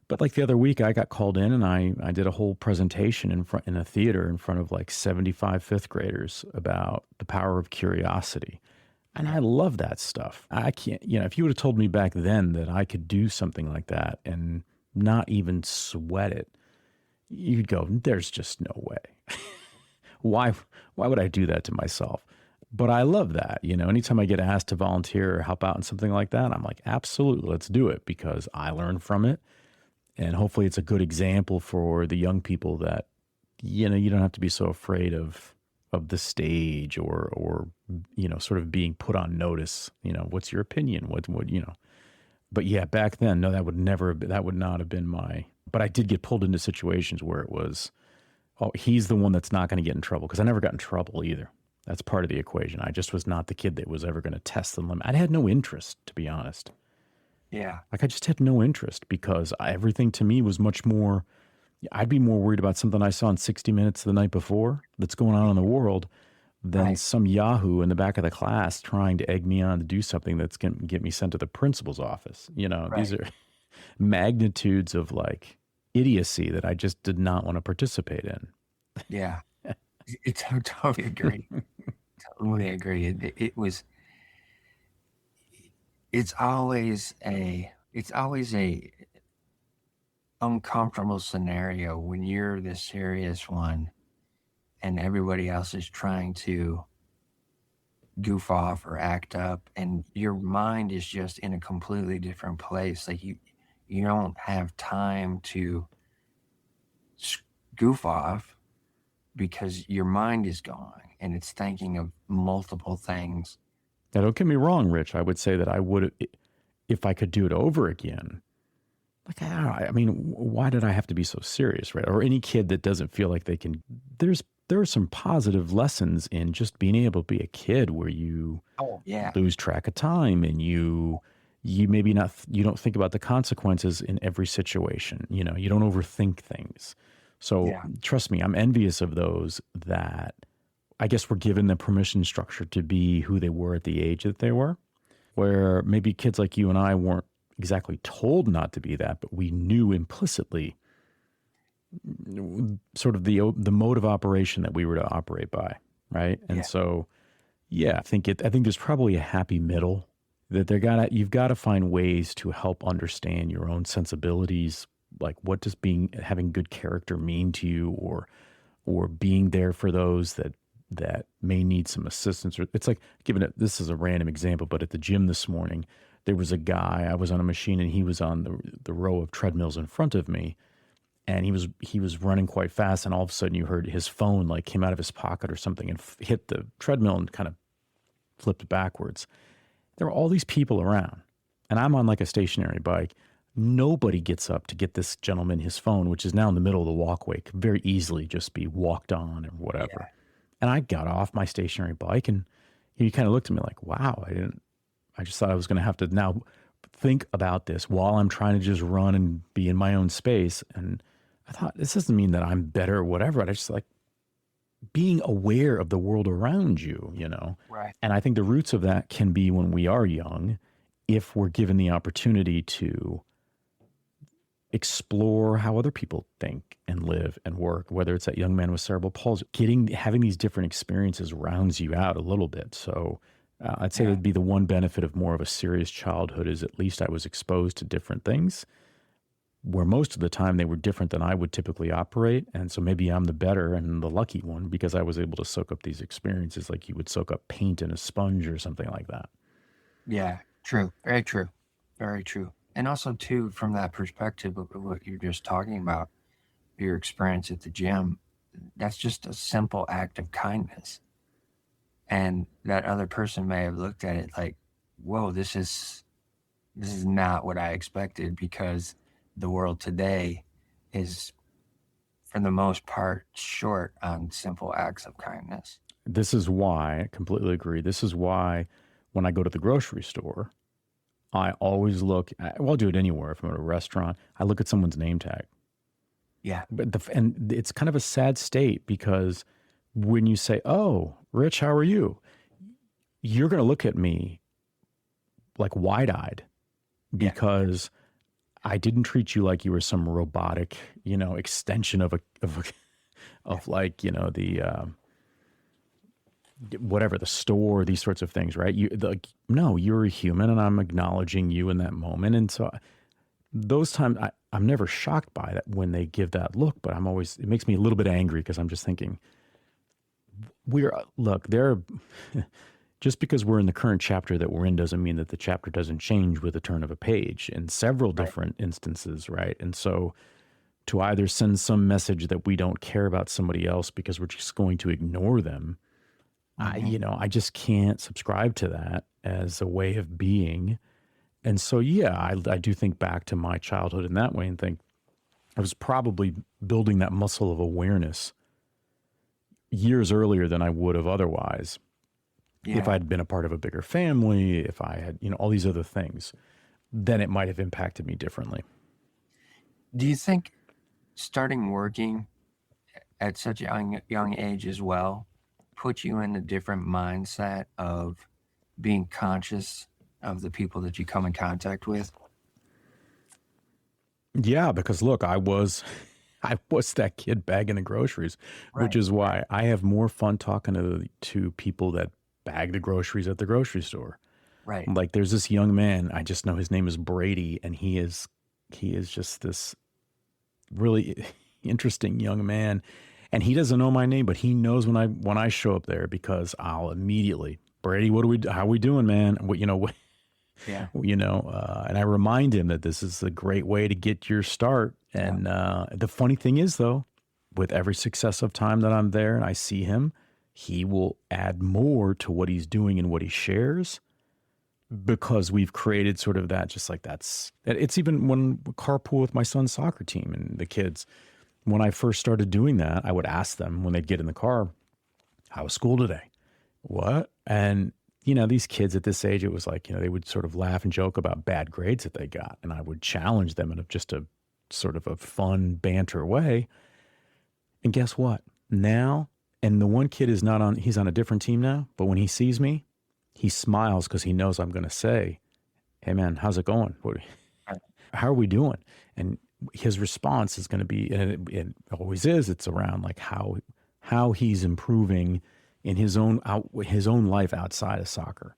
But like the other week, I got called in and I did a whole presentation in a theater in front of like 75 fifth graders about the power of curiosity. And I love that stuff. I can't, if you would have told me back then that I could do something like that and not even sweat it, you'd go, there's just no way. Why would I do that to myself? But I love that. Anytime I get asked to volunteer or help out in something like that, I'm like, absolutely, let's do it, because I learn from it. And hopefully it's a good example for the young people that, you don't have to be so afraid of the stage, or sort of being put on notice. What's your opinion? What. But yeah, back then, no, that would not have been but I did get pulled into situations where it was, oh, he's the one that's not going to get in trouble, because I never got in trouble either. That's part of the equation. I just was not the kid that was ever going to test the limit. I had no interest, to be honest. yeah, Like, I just had no interest, because everything to me was much more, I'd be more worried about something I saw in 60 Minutes the night before that's going on in the world than right, some yahoo in the back of the class trying to egg me on to do something that's going to get me sent to the principal's office. These right, are magnitudes of like idiocy that I just did not want to participate in. yeah. I totally agree. Totally agree. It was. It's always a uncomfortable scenario when you're the serious one and everybody else is trying to goof off or act up, and your mind is just in a completely different place. Like you don't have time to goof off, because your mind is going and it's thinking of multiple things. Now, don't get me wrong, Rich. I would say that I would, if I could do it over again. Like, I don't know. I mean, why did I have to be so serious, right? Or any kid that doesn't feel like they can. There are some positive lessons in just being able to be a kid, where you Oh yeah, lose track of time, and you maybe not, you don't think about the consequences in every situation. You don't overthink things. So yeah, trust me, I'm envious of those that I guess were given the permission structure to be who they were at the age that they were, where maybe kids like you and I weren't exactly told not to be that, but we knew implicitly sort of the mode of operation that we were to operate by, right? And yeah, so, yeah, I think there's probably a happy middle, that you've got to find ways to help understand your own sensibilities, like what does having good character mean to you, or being there for those that may need some assistance. Or it's like, this is a random example, but at the gym this morning, there was a guy, I was on a machine and he was on the row of treadmills in front of me, and he was running quite fast, and all of a sudden you heard his phone like came out of his pocket or something and hit the treadmill and kind of flipped backwards. There were all these people around, and I'm on like a stationary bike. Nobody gets up to get this gentleman his phone, which is now in the middle of the walkway, could very easily just be walked on or yeah, whatever. And I got off my stationary bike, and he kind of looked at me like, wow, I just thought I was going to have to now think about this while I'm trying to just run and be in my own space. And I thought, this doesn't mean that I'm better or whatever. I just like being aware of the world around you. right, And I think the roots of that can be when we are young, if we're given the opportunity to explore how other people think and live and work, whether it's that young man with cerebral palsy. Having these different experiences rounds you out a little bit. So I'd say yeah, that'd be the one benefit of more of a serious childhood, is at least I was exposed to different things, where most of the time they were different than I would typically operate. And so maybe I'm the better and the lucky one, because I was able to soak up these experiences like you would soak up paint in a sponge or something like that. yeah. True, very true, very true. And also too, from that perspective of what you're just talking about, your experience at the gym, that's just a simple act of kindness. And that other person may have looked at it like, whoa, this is not what I expected, because the world today is, for the most part, short on simple acts of kindness. This is why, I completely agree. This is why when I go to the grocery store, I always look at, well, I'll do it anywhere. If I'm at a restaurant, I look at someone's name tag. Yeah. And it's kind of a sad state, because when you say, "Oh, Rich, how are you?" you're going to look at me like wide-eyed, Yeah. because I didn't treat you like you were some robotic, extension of like, the whatever, the store, these sorts of things, right? No, you're a human, and I'm acknowledging you in that moment. And so those times, I'm never shocked by that when they give that look, but it makes me a little bit angry, because I'm just thinking, just because we're in the current chapter that we're in doesn't mean that the chapter doesn't change with the turn of a page in several different instances, right? And so to either send some message that we don't care about somebody else because we're just going to ignore them, I just can't subscribe to that as a way of being. And so, I do think back to my childhood in that way and think I was probably building that muscle of awareness years earlier than I would have otherwise. Yeah. If I'd been a part of a bigger family, if I had, all these other things, then it might have impacted me differently. Do you think starting working at such a young age as well put you in a different mindset of being conscious of the people that you come in contact with? Yeah, because look, I was that kid bagging the groceries, which is why I have more fun talking to people that bag the groceries at the grocery store. Right. Like, there's this young man, I just know his name is Brady, and he is just this really interesting young man. And he doesn't know my name, but he knows when I show up there, because I'll immediately, Brady, how we doing, man? Yeah. And I remind him that this is a great way to get your start. And the funny thing is, though, with every successive time that I'm there and I see him, he will add more to what he's doing and what he shares, because we've created sort of that, just like it's even when we carpool with my son's soccer team and the kids. When I first started doing that, I would ask them when they'd get in the car, "How was school today?" "What?" And, these kids at this age, it was like, they would sort of laugh and joke about bad grades that they got. And I would challenge them in just a sort of a fun banter way. And guess what? Now, and the one kid he's on a different team now, but when he sees me, he smiles, because he knows I'm going to say, "Hey man, how's it going? How are we doing?" And his response is going to be, and it always is, it's around like how he's improving in his own life outside of soccer.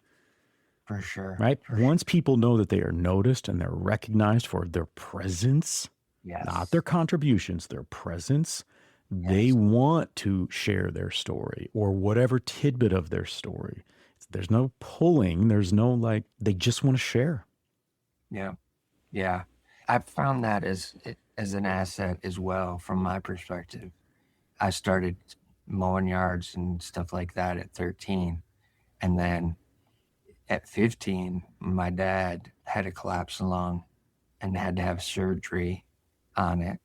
For sure. Right? Once people know that they are noticed and they're recognized for their presence, not their contributions, their presence, they want to share their story or whatever tidbit of their story. There's no pulling. There's no they just want to share. Yeah. Yeah. I've found that as an asset as well, from my perspective. I started mowing yards and stuff like that at 13. And then at 15, my dad had a collapsed lung and had to have surgery on it.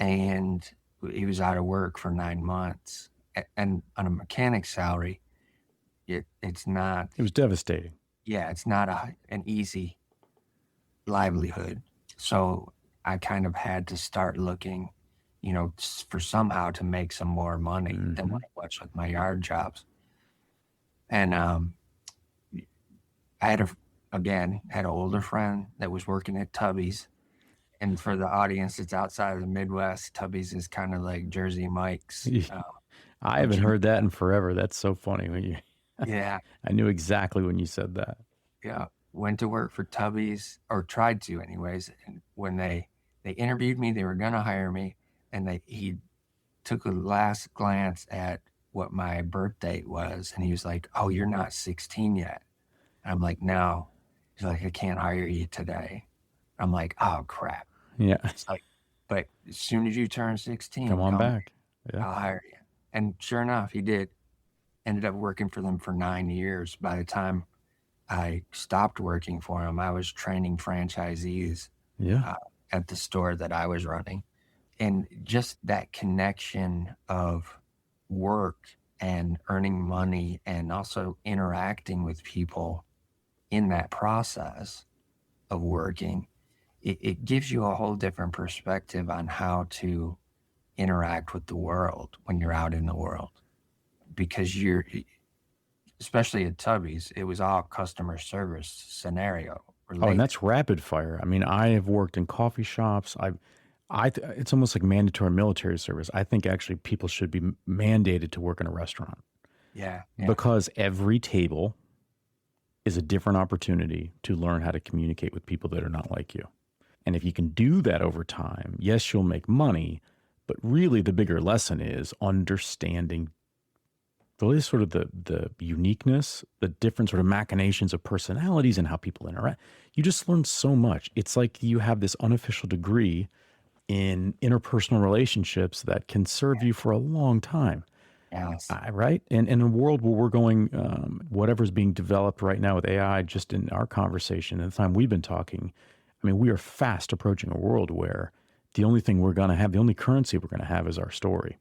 And he was out of work for 9 months. And on a mechanic's salary, it's not. It was devastating. Yeah, it's not an easy livelihood. So I kind of had to start looking, for somehow to make some more money than what I was with my yard jobs. And I had an older friend that was working at Tubby's. And for the audience that's outside of the Midwest, Tubby's is kind of like Jersey Mike's. I haven't heard that in forever. That's so funny. Yeah. I knew exactly when you said that. Yeah. Went to work for Tubby's, or tried to anyways. And when they interviewed me, they were going to hire me. And he took a last glance at what my birth date was. And he was like, "Oh, you're not 16 yet." And I'm like, "No." He's like, "I can't hire you today." I'm like, "Oh, crap." Yeah. It's like, "But as soon as you turn 16, come on back. Yeah. I'll hire you." And sure enough, he did. Ended up working for them for 9 years. By the time I stopped working for him. I was training franchisees Yeah. uh, at the store that I was running. And just that connection of work and earning money and also interacting with people in that process of working, it gives you a whole different perspective on how to interact with the world when you're out in the world. Because especially at Tubby's, it was all customer service scenario Oh, and related. that's rapid fire. I mean, I have worked in coffee shops. It's almost like mandatory military service. I think actually people should be mandated to work in a restaurant Yeah. because every table is a different opportunity to learn how to communicate with people that are not like you. And if you can do that over time, yes, you'll make money, but really the bigger lesson is understanding really sort of the uniqueness, the different sort of machinations of personalities and how people interact. You just learn so much. It's like you have this unofficial degree in interpersonal relationships that can serve you for a long time. Yes. Right? And in a world where we're going, whatever's being developed right now with AI, just in our conversation and the time we've been talking, I mean, we are fast approaching a world where the only thing we're going to have, the only currency we're going to have is our story.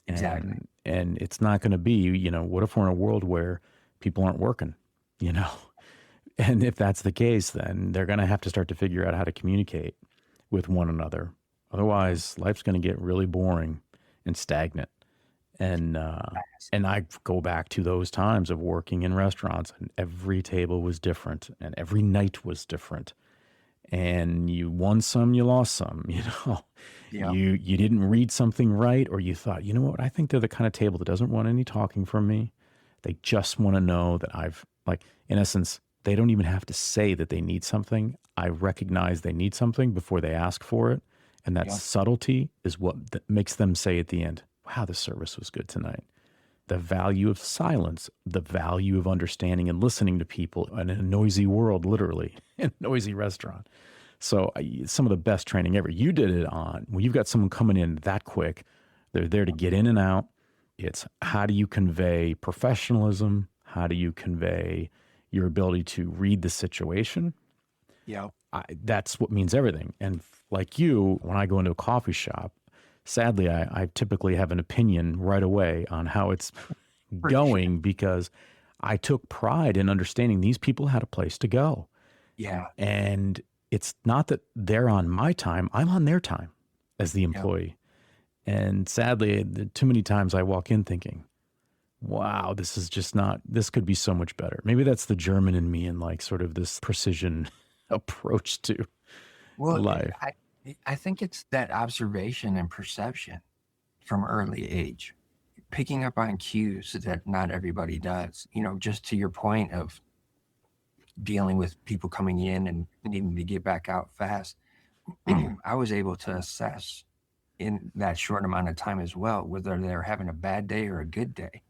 Exactly. And it's not going to be, what if we're in a world where people aren't working, you know? And if that's the case, then they're going to have to start to figure out how to communicate with one another. Otherwise, life's going to get really boring and stagnant. And I go back to those times of working in restaurants, and every table was different, and every night was different. And you won some, you lost some. Yeah. You didn't read something right, or you thought, you know what? I think they're the kind of table that doesn't want any talking from me. They just want to know that in essence, they don't even have to say that they need something. I recognize they need something before they ask for it. And that subtlety is what makes them say at the end, wow, the service was good tonight. The value of silence, the value of understanding and listening to people in a noisy world, literally, in a noisy restaurant. So some of the best training ever. You did it when you've got someone coming in that quick, they're there to get in and out. It's how do you convey professionalism? How do you convey your ability to read the situation? Yeah. That's what means everything. And like you, when I go into a coffee shop, sadly, I typically have an opinion right away on how it's going because I took pride in understanding these people had a place to go. Yeah. And it's not that they're on my time, I'm on their time as the employee. And sadly, too many times I walk in thinking, wow, this could be so much better. Maybe that's the German in me and like sort of this precision approach to life. I think it's that observation and perception from early age, picking up on cues that not everybody does. Just to your point of dealing with people coming in and needing to get back out fast, I was able to assess in that short amount of time as well, whether they're having a bad day or a good day,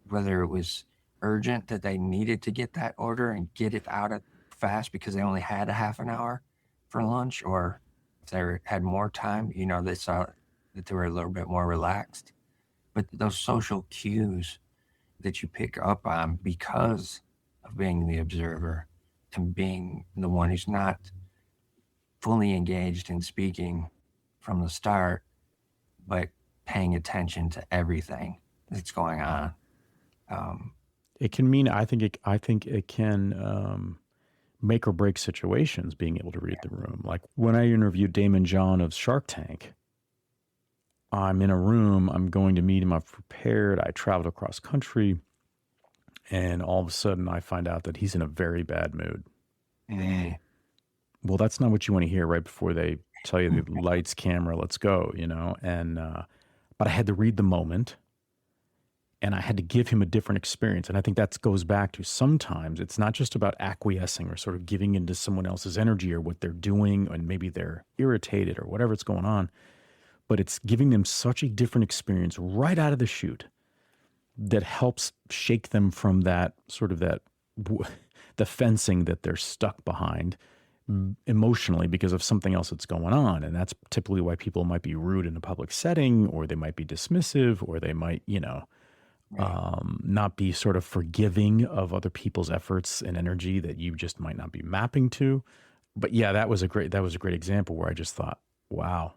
whether it was urgent that they needed to get that order and get it out fast because they only had a half an hour for lunch, or if they had more time, they saw that they were a little bit more relaxed. But those social cues that you pick up on because of being the observer and being the one who's not fully engaged in speaking from the start, but paying attention to everything that's going on. It can mean, I think it can make or break situations, being able to read the room. Like when I interviewed Damon John of Shark Tank, I'm in a room, I'm going to meet him, I've prepared, I traveled across country, and all of a sudden I find out that he's in a very bad mood. Well, that's not what you want to hear right before they tell you the lights, camera, let's go, and but I had to read the moment. And I had to give him a different experience. And I think that goes back to sometimes it's not just about acquiescing or sort of giving into someone else's energy or what they're doing, and maybe they're irritated or whatever's going on, but it's giving them such a different experience right out of the chute that helps shake them from that sort of the fencing that they're stuck behind emotionally because of something else that's going on. And that's typically why people might be rude in a public setting, or they might be dismissive, or they might, Right. not be sort of forgiving of other people's efforts and energy that you just might not be mapping to. But yeah, that was a great example where I just thought, wow,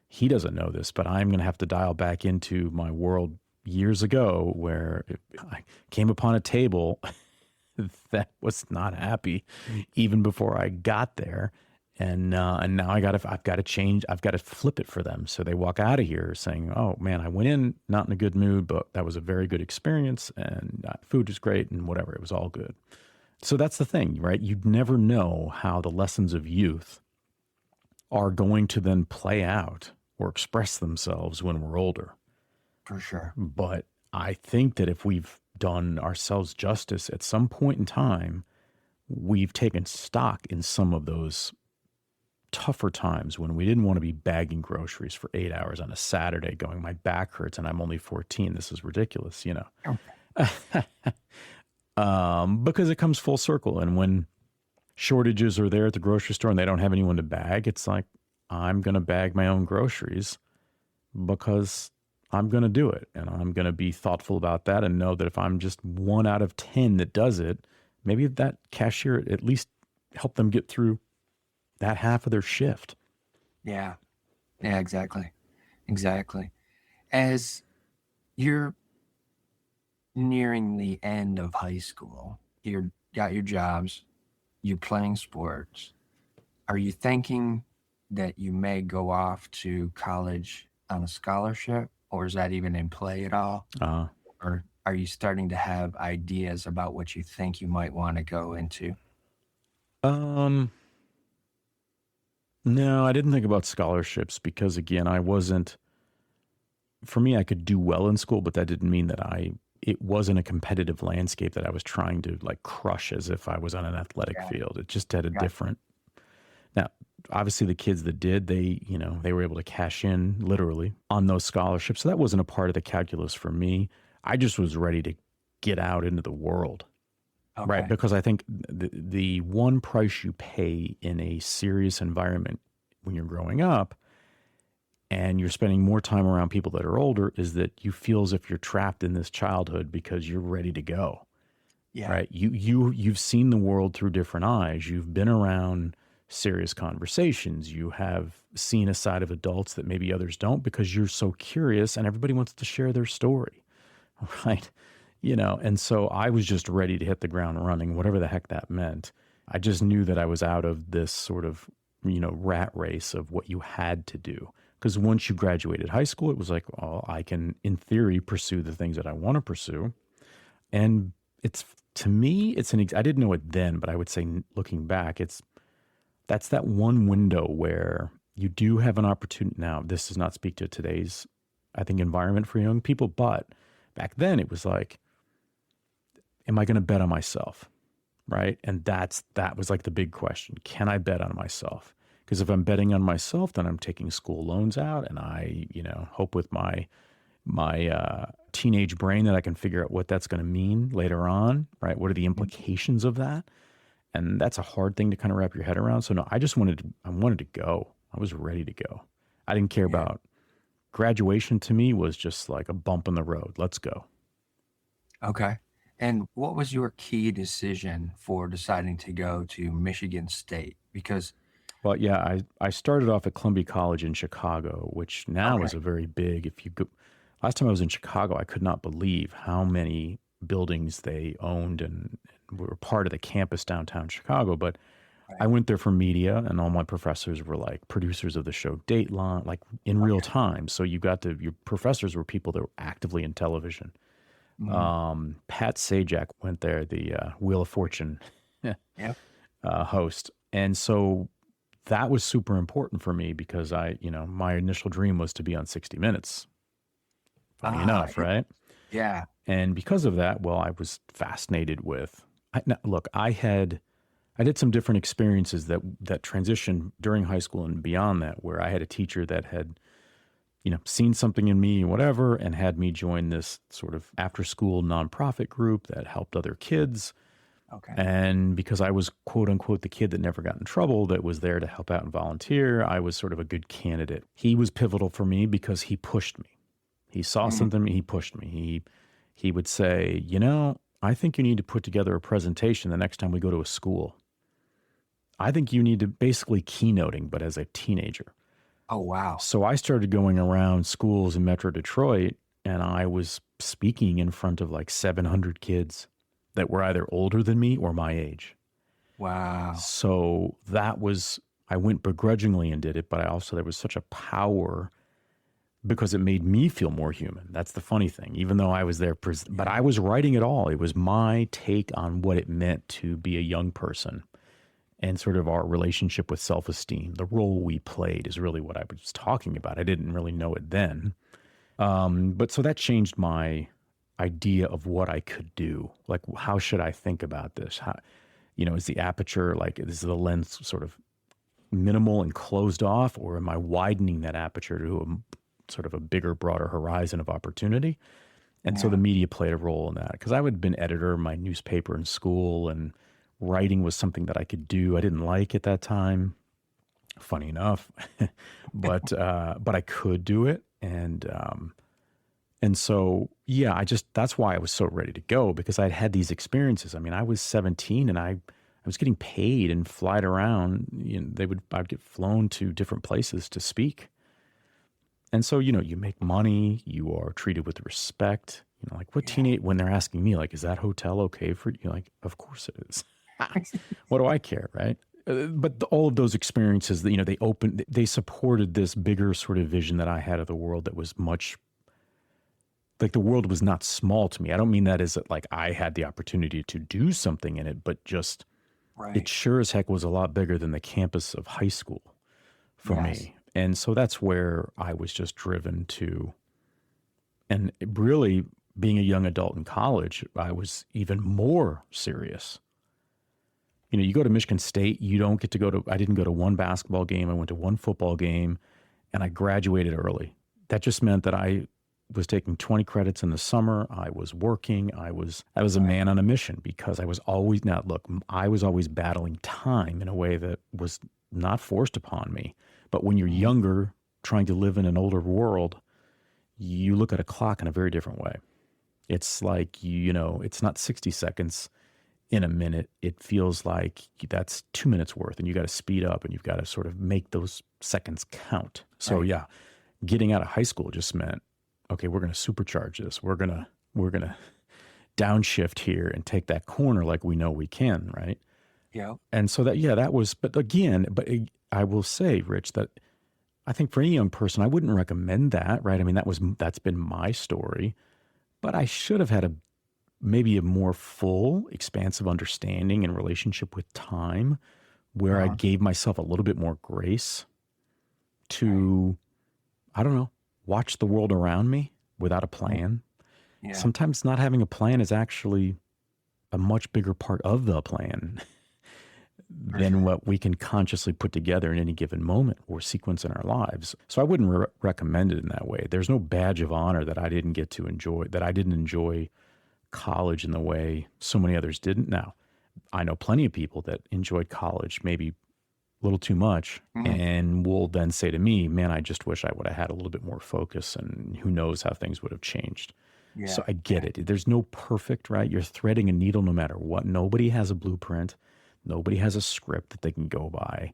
he doesn't know this, but I'm going to have to dial back into my world years ago where I came upon a table that was not happy even before I got there. And now I've got to change. I've got to flip it for them. So they walk out of here saying, oh man, I went in not in a good mood, but that was a very good experience and food was great and whatever. It was all good. So that's the thing, right? You'd never know how the lessons of youth are going to then play out or express themselves when we're older. For sure. But I think that if we've done ourselves justice at some point in time, we've taken stock in some of those tougher times when we didn't want to be bagging groceries for 8 hours on a Saturday going, my back hurts and I'm only 14. This is ridiculous, you know. Because it comes full circle. And when shortages are there at the grocery store and they don't have anyone to bag, it's like, I'm going to bag my own groceries because I'm going to do it. And I'm going to be thoughtful about that and know that if I'm just 1 out of 10 that does it, maybe that cashier at least help them get through that half of their shift. Yeah. Yeah, exactly. Exactly. As you're nearing the end of high school, you got your jobs, you're playing sports. Are you thinking that you may go off to college on a scholarship, or is that even in play at all? Or are you starting to have ideas about what you think you might want to go into? No, I didn't think about scholarships because, again, for me, I could do well in school, but that didn't mean that it wasn't a competitive landscape that I was trying to like crush as if I was on an athletic field. It just had a different. Now, obviously the kids that did, they were able to cash in literally on those scholarships. So that wasn't a part of the calculus for me. I just was ready to get out into the world. Okay. Right. Because I think the one price you pay in a serious environment when you're growing up and you're spending more time around people that are older is that you feel as if you're trapped in this childhood because you're ready to go. Yeah. Right. You've seen the world through different eyes. You've been around serious conversations. You have seen a side of adults that maybe others don't because you're so curious and everybody wants to share their story. Right. And so I was just ready to hit the ground running, whatever the heck that meant. I just knew that I was out of this sort of, rat race of what you had to do. Because once you graduated high school, it was like, well, I can, in theory, pursue the things that I want to pursue. And to me, I didn't know it then, but I would say looking back, that's that one window where you do have an opportunity. Now, this does not speak to today's, I think, environment for young people, but back then it was like, am I going to bet on myself? Right. And that was like the big question. Can I bet on myself? Because if I'm betting on myself, then I'm taking school loans out and I, hope with my teenage brain that I can figure out what that's going to mean later on. Right. What are the implications of that? And that's a hard thing to kind of wrap your head around. So no, I wanted to go. I was ready to go. I didn't care about graduation. To me was just like a bump in the road. Let's go. Okay. And what was your key decision for deciding to go to Michigan State? Because Well, yeah, I started off at Columbia College in Chicago, which now is a very big, if you go, last time I was in Chicago, I could not believe how many buildings they owned and were part of the campus downtown Chicago. But I went there for media and all my professors were like producers of the show Dateline, like in real time. So your professors were people that were actively in television. Pat Sajak went there, the Wheel of Fortune host. And so that was super important for me because my initial dream was to be on 60 Minutes. Funny enough, right? Yeah. And because of that, well, I was fascinated with, I did some different experiences that transitioned during high school and beyond that, where I had a teacher that had, seen something in me, whatever, and had me join this sort of after school nonprofit group that helped other kids. Okay. And because I was, quote unquote, the kid that never got in trouble, that was there to help out and volunteer, I was sort of a good candidate. He was pivotal for me because he pushed me. He saw something in me, he pushed me. he would say, you know, I think you need to put together a presentation the next time we go to a school. I think you need to basically keynoting, but as a teenager. Oh, wow. So I started going around schools in Metro Detroit, and I was speaking in front of like 700 kids that were either older than me or my age. Wow. So that was, I went begrudgingly and did it, but there was such a power because it made me feel more human. That's the funny thing, even though I was there, but I was writing it all. It was my take on what it meant to be a young person and sort of our relationship with self-esteem. The role we played is really what I was talking about. I didn't really know it then. But so that changed my idea of what I could do. Like, how should I think about this? How, is the aperture, like, is the lens sort of minimal and closed off, or am I widening that aperture to a sort of a bigger, broader horizon of opportunity? And so the media played a role in that, because I had been editor of my newspaper in school, and writing was something that I could do. I didn't like at that time, funny enough, but I could do it. And so, yeah, that's why I was so ready to go, because I'd had these experiences. I mean, I was 17 and I was getting paid and flight around. I'd get flown to different places to speak. And so, you make money, you are treated with respect. Like what teenage, when they're asking me, like, is that hotel okay for you? Like, of course it is. What do I care, right? But all of those experiences, they supported this bigger sort of vision that I had of the world that was much, like the world was not small to me. I don't mean that as like I had the opportunity to do something in it, but just it sure as heck was a lot bigger than the campus of high school for me. And so that's where I was just driven to. And really, being a young adult in college, I was even more serious. You go to Michigan State, you don't get to I didn't go to one basketball game. I went to one football game, and I graduated early. That just meant that I was taking 20 credits in the summer. I was working. I was a man on a mission, because I was always battling time in a way that was not forced upon me. But when you're younger, trying to live in an older world, you look at a clock in a very different way. It's like, it's not 60 seconds in a minute. It feels like that's 2 minutes worth, and you got to speed up, and you've got to sort of make those seconds count. So yeah, getting out of high school just meant, okay, we're going to supercharge this. We're going to downshift here and take that corner like we know we can, right? Yeah. And so that was, but I will say, Rich, that I think for any young person, I wouldn't recommend that, right? I mean, that's been my story, but I should have had maybe a more full, expansive understanding and relationship with time, where I gave myself a little bit more grace to, I don't know, watch the world around me without a plan. Yeah. Sometimes not having a plan is actually a much bigger part of the plan than what we can consciously put together in any given moment or sequence in our lives. So I wouldn't recommend it in that way. There's no badge of honor that I didn't get to enjoy, that I didn't enjoy college in the way so many others didn't. Now, I know plenty of people that enjoyed college maybe a little too much, and will then say to me, man, I just wish I would have had a little bit more focus, and who knows how things would have changed. Yeah. So I get it. There's no perfect, right? You're threading a needle no matter what. Nobody has a blueprint. Nobody has a script that they can go by.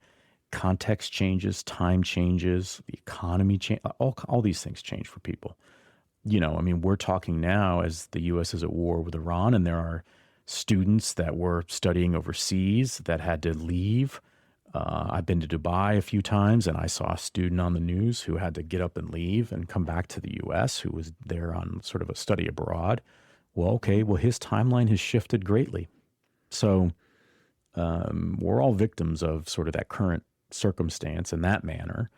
Context changes, time changes, the economy changes, all these things change for people. I mean, we're talking now as the U.S. is at war with Iran, and there are students that were studying overseas that had to leave. I've been to Dubai a few times, and I saw a student on the news who had to get up and leave and come back to the U.S., who was there on sort of a study abroad. Well, his timeline has shifted greatly. So we're all victims of sort of that current circumstance in that manner.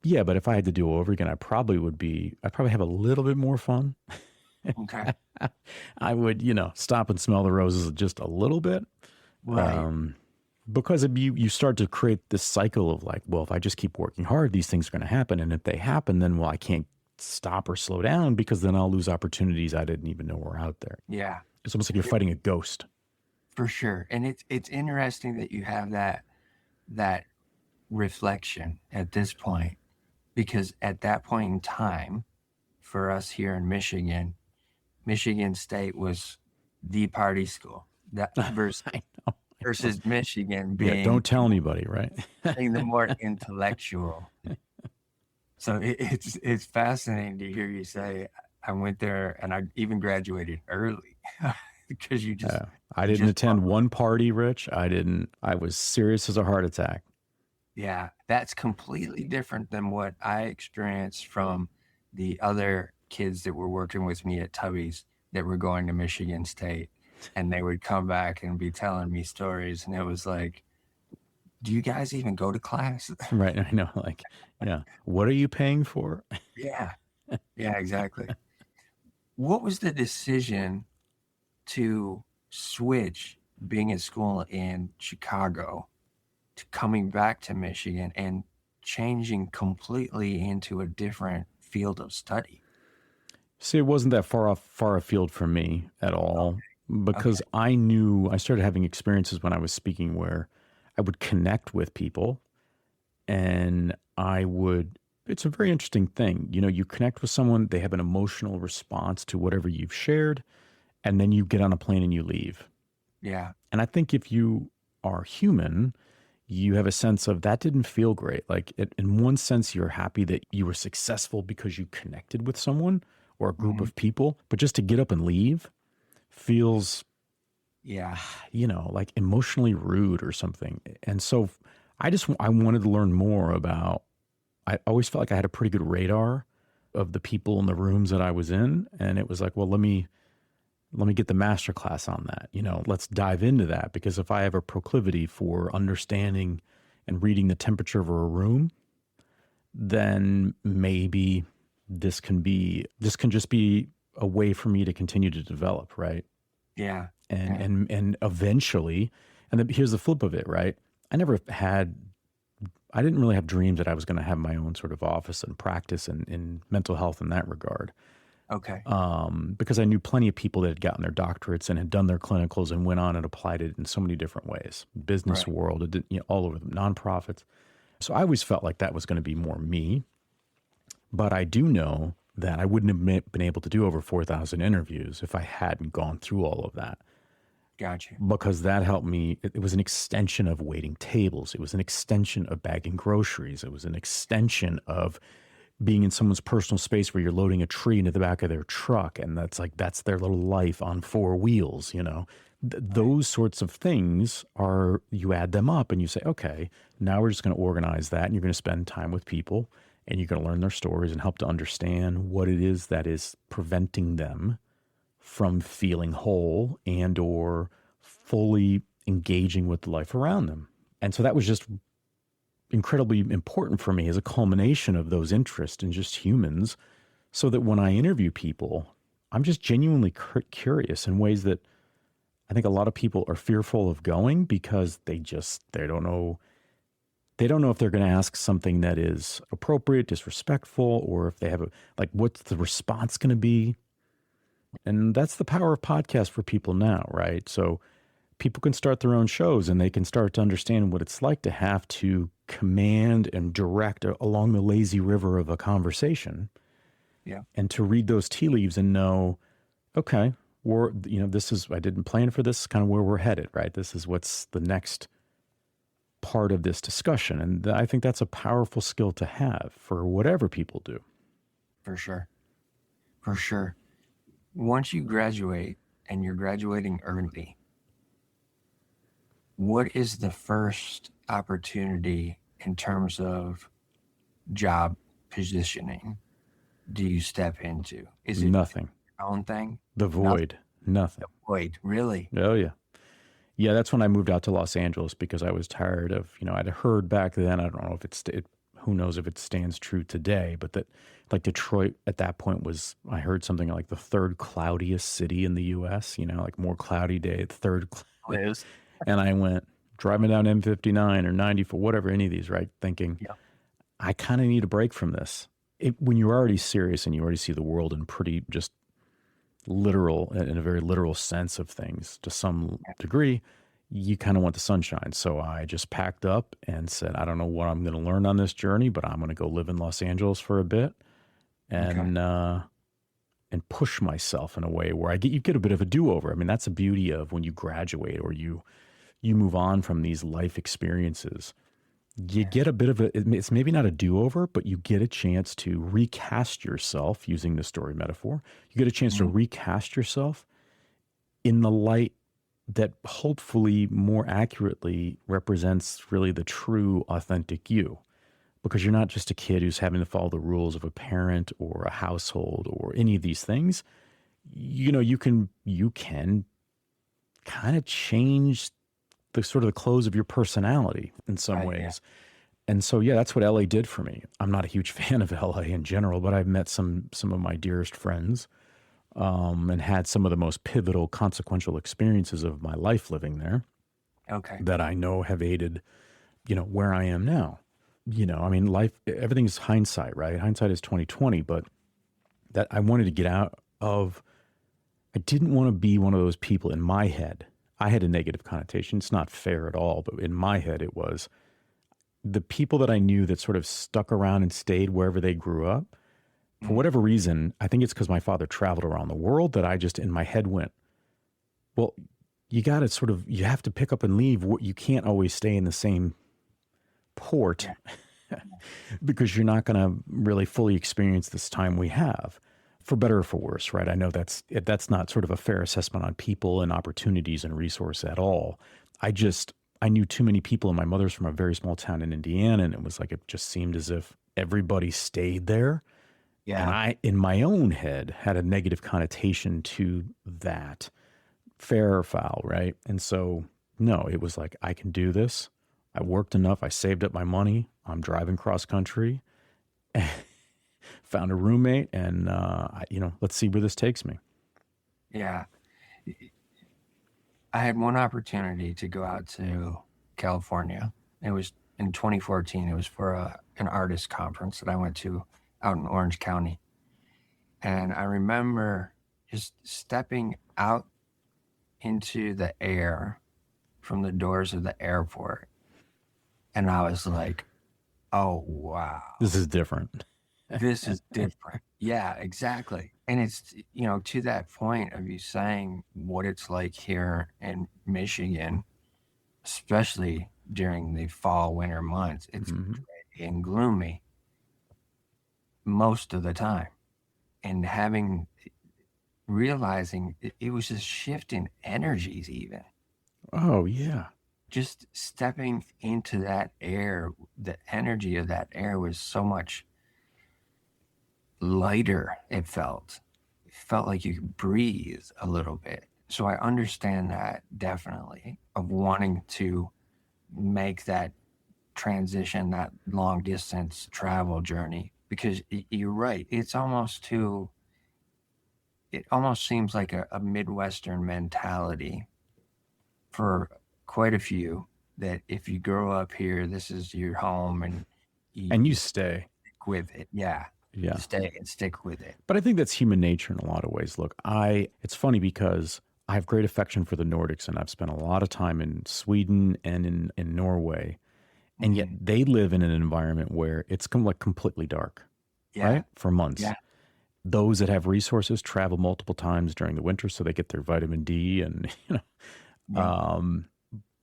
Yeah, but if I had to do it over again, I'd probably have a little bit more fun. Okay. I would, stop and smell the roses just a little bit. Right. Because you start to create this cycle of like, well, if I just keep working hard, these things are going to happen. And if they happen, then, I can't stop or slow down, because then I'll lose opportunities I didn't even know were out there. Yeah. It's almost like you're fighting a ghost. For sure. And it's interesting that you have that reflection at this point, because at that point in time, for us here in Michigan, Michigan State was the party school. That versus, I know. versus Michigan Yeah, being, don't tell anybody, right? being the more intellectual. So it's fascinating to hear you say, I went there and I even graduated early because I you didn't just attend one party, Rich. I was serious as a heart attack. yeah, that's completely different than what I experienced from the other kids that were working with me at Tubby's that were going to Michigan State. And they would come back and be telling me stories. And it was like, do you guys even go to class? Right. I know. Like, yeah. What are you paying for? Yeah. Yeah, exactly. What was the decision to switch being at school in Chicago to coming back to Michigan and changing completely into a different field of study? See, it wasn't that far afield from me at all Okay. because I started having experiences when I was speaking where I would connect with people and it's a very interesting thing. You know, you connect with someone, they have an emotional response to whatever you've shared, and then you get on a plane and you leave. Yeah. And I think if you are human, you have a sense of that didn't feel great. Like in one sense, you're happy that you were successful because you connected with someone or a group Mhm. of people, but just to get up and leave feels, Yeah. like emotionally rude or something. And so I wanted to learn more about, I always felt like I had a pretty good radar of the people in the rooms that I was in. And it was like, well, let me get the master class on that. Let's dive into that because if I have a proclivity for understanding and reading the temperature of a room, then maybe this can just be a way for me to continue to develop, right? Yeah. And Yeah. and eventually, and then here's the flip of it, right? I didn't really have dreams that I was going to have my own sort of office and practice in mental health in that regard. Okay. Because I knew plenty of people that had gotten their doctorates and had done their clinicals and went on and applied it in so many different ways. Business Right. world, it did, all over them, nonprofits. So I always felt like that was going to be more me. But I do know that I wouldn't have been able to do over 4,000 interviews if I hadn't gone through all of that. Gotcha. Because that helped me. It was an extension of waiting tables. It was an extension of bagging groceries. It was an extension of being in someone's personal space where you're loading a tree into the back of their truck. And that's their little life on four wheels. Those sorts of things you add them up and you say, okay, now we're just going to organize that. And you're going to spend time with people and you're going to learn their stories and help to understand what it is that is preventing them from feeling whole and or fully engaging with the life around them. And so that was just incredibly important for me as a culmination of those interests in just humans, so that when I interview people, I'm just genuinely curious in ways that I think a lot of people are fearful of going because they don't know. They don't know if they're going to ask something that is appropriate, disrespectful, or if they have what's the response going to be? And that's the power of podcasts for people now, right? So people can start their own shows and they can start to understand what it's like to have to command and direct along the lazy river of a conversation. Yeah. And to read those tea leaves and know, okay, I didn't plan for this, kind of where we're headed, right? This is what's the next part of this discussion. And I think that's a powerful skill to have for whatever people do. For sure. For sure. Once you graduate and you're graduating early, what is the first opportunity in terms of job positioning do you step into? Is it Nothing. your own thing? The void. Nothing. Wait, really? Oh, yeah. Yeah, that's when I moved out to Los Angeles because I was tired of, I'd heard back then, I don't know if who knows if it stands true today, but that like Detroit at that point was, I heard something like the third cloudiest city in the US, like more cloudy day, the third. Liz? And I went driving down M59 or 94, whatever, any of these, right? Thinking, Yeah. I kind of need a break from this. When you're already serious and you already see the world in pretty just literal, in a very literal sense of things to some degree, you kind of want the sunshine. So I just packed up and said, I don't know what I'm going to learn on this journey, but I'm going to go live in Los Angeles for a bit. And and push myself in a way where you get a bit of a do-over. I mean, that's the beauty of when you graduate or you move on from these life experiences. You get a bit of it's maybe not a do-over, but you get a chance to recast yourself using the story metaphor. You get a chance to recast yourself in the light that hopefully more accurately represents really the true, authentic you. Because you're not just a kid who's having to follow the rules of a parent or a household or any of these things. You know, you can kind of change the sort of the clothes of your personality in some ways. Yeah. And so, yeah, that's what LA did for me. I'm not a huge fan of LA in general, but I've met some of my dearest friends and had some of the most pivotal, consequential experiences of my life living there. Okay. That I know have aided, you know, where I am now. You know, I mean, life, everything's hindsight, right? Hindsight is 20/20, but that I wanted to get out of, I didn't want to be one of those people in my head. I had a negative connotation. It's not fair at all, but in my head, it was the people that I knew that sort of stuck around and stayed wherever they grew up. For whatever reason, I think it's because my father traveled around the world that I just in my head went, well, you got to sort of, you have to pick up and leave. You can't always stay in the same port because you're not going to really fully experience this time we have, for better or for worse, right? I know that's not sort of a fair assessment on people and opportunities and resource at all. I knew too many people, and my mother's from a very small town in Indiana, and it was like it just seemed as if everybody stayed there. Yeah. And I, in my own head, had a negative connotation to that, fair or foul, right? And so, no, it was like, I can do this. I worked enough. I saved up my money. I'm driving cross country, found a roommate, and, let's see where this takes me. Yeah. I had one opportunity to go out to California. It was in 2014. It was for an artist conference that I went to out in Orange County. And I remember just stepping out into the air from the doors of the airport. And I was like, oh, wow. This is different. This is different. Yeah, exactly. And it's, you know, to that point of you saying what it's like here in Michigan, especially during the fall, winter months, it's gray and gloomy most of the time. And realizing it was just shifting energies even. Oh, yeah. Just stepping into that air, the energy of that air was so much lighter. It felt like you could breathe a little bit. So I understand that definitely, of wanting to make that transition, that long distance travel journey, because you're right. It almost seems like a Midwestern mentality for quite a few, that if you grow up here, this is your home, and you stay with it. Yeah. Stay and stick with it. But I think that's human nature in a lot of ways. Look, it's funny because I have great affection for the Nordics, and I've spent a lot of time in Sweden and in Norway, and yet they live in an environment where it's like completely dark, right? For months. Yeah. Those that have resources travel multiple times during the winter so they get their vitamin D, and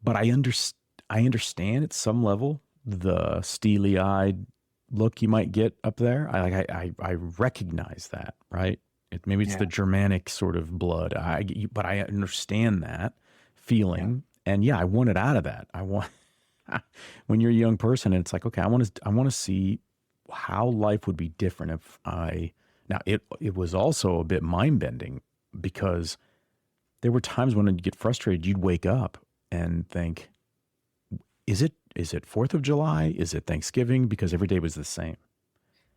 but I understand at some level the steely-eyed look you might get up there. I recognize that, right? Maybe it's the Germanic sort of blood. But I understand that feeling, and I want it out of that. I want when you're a young person, and it's like, okay, I want to see how life would be different if I. Now it was also a bit mind bending because there were times when you'd get frustrated. You'd wake up and think, is it 4th of July? Is it Thanksgiving? Because every day was the same.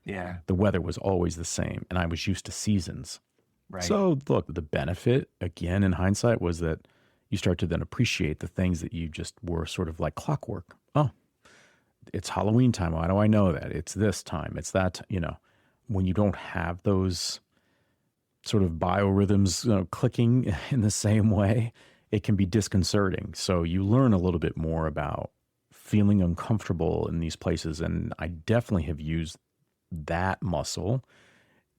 Yeah. The weather was always the same, and I was used to seasons. Right. So look, the benefit, again, in hindsight, was that you start to then appreciate the things that you just were sort of like clockwork. Oh, it's Halloween time. Why do I know that? It's this time. It's that, when you don't have those sort of biorhythms clicking in the same way, it can be disconcerting. So you learn a little bit more about feeling uncomfortable in these places. And I definitely have used that muscle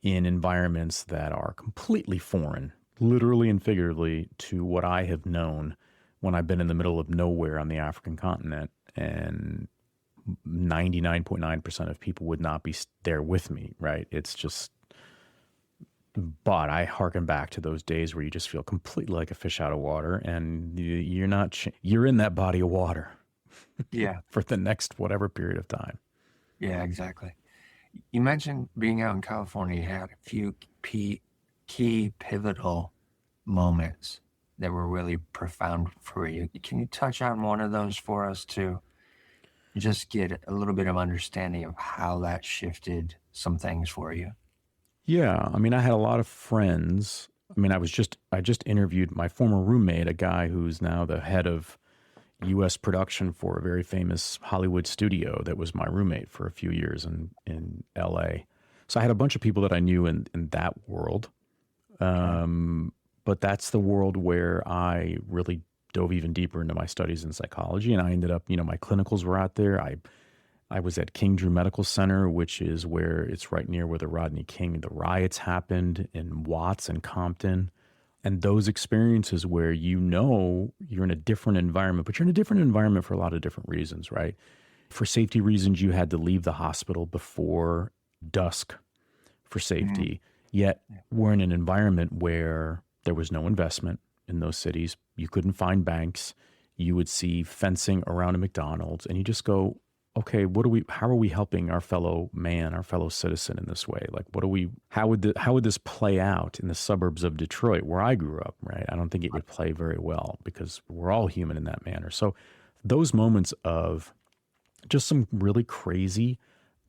in environments that are completely foreign, literally and figuratively, to what I have known when I've been in the middle of nowhere on the African continent. And 99.9% of people would not be there with me, right? It's just, but I hearken back to those days where you just feel completely like a fish out of water, and you're not, you're in that body of water Yeah. for the next whatever period of time. Yeah, exactly. You mentioned being out in California, you had a few key pivotal moments that were really profound for you. Can you touch on one of those for us to just get a little bit of understanding of how that shifted some things for you? Yeah, I mean, I had a lot of friends. I mean, I just interviewed my former roommate, a guy who's now the head of U.S. production for a very famous Hollywood studio that was my roommate for a few years in L.A. So I had a bunch of people that I knew in that world. But that's the world where I really dove even deeper into my studies in psychology. And I ended up, my clinicals were out there. I was at King Drew Medical Center, which is where it's right near where the Rodney King, the riots happened in Watts and Compton. And those experiences where you're in a different environment, but you're in a different environment for a lot of different reasons, right? For safety reasons, you had to leave the hospital before dusk for safety. Yet we're in an environment where there was no investment in those cities. You couldn't find banks. You would see fencing around a McDonald's, and you just go, okay, how are we helping our fellow man, our fellow citizen in this way? Like, how would this play out in the suburbs of Detroit where I grew up, right? I don't think it would play very well because we're all human in that manner. So those moments of just some really crazy,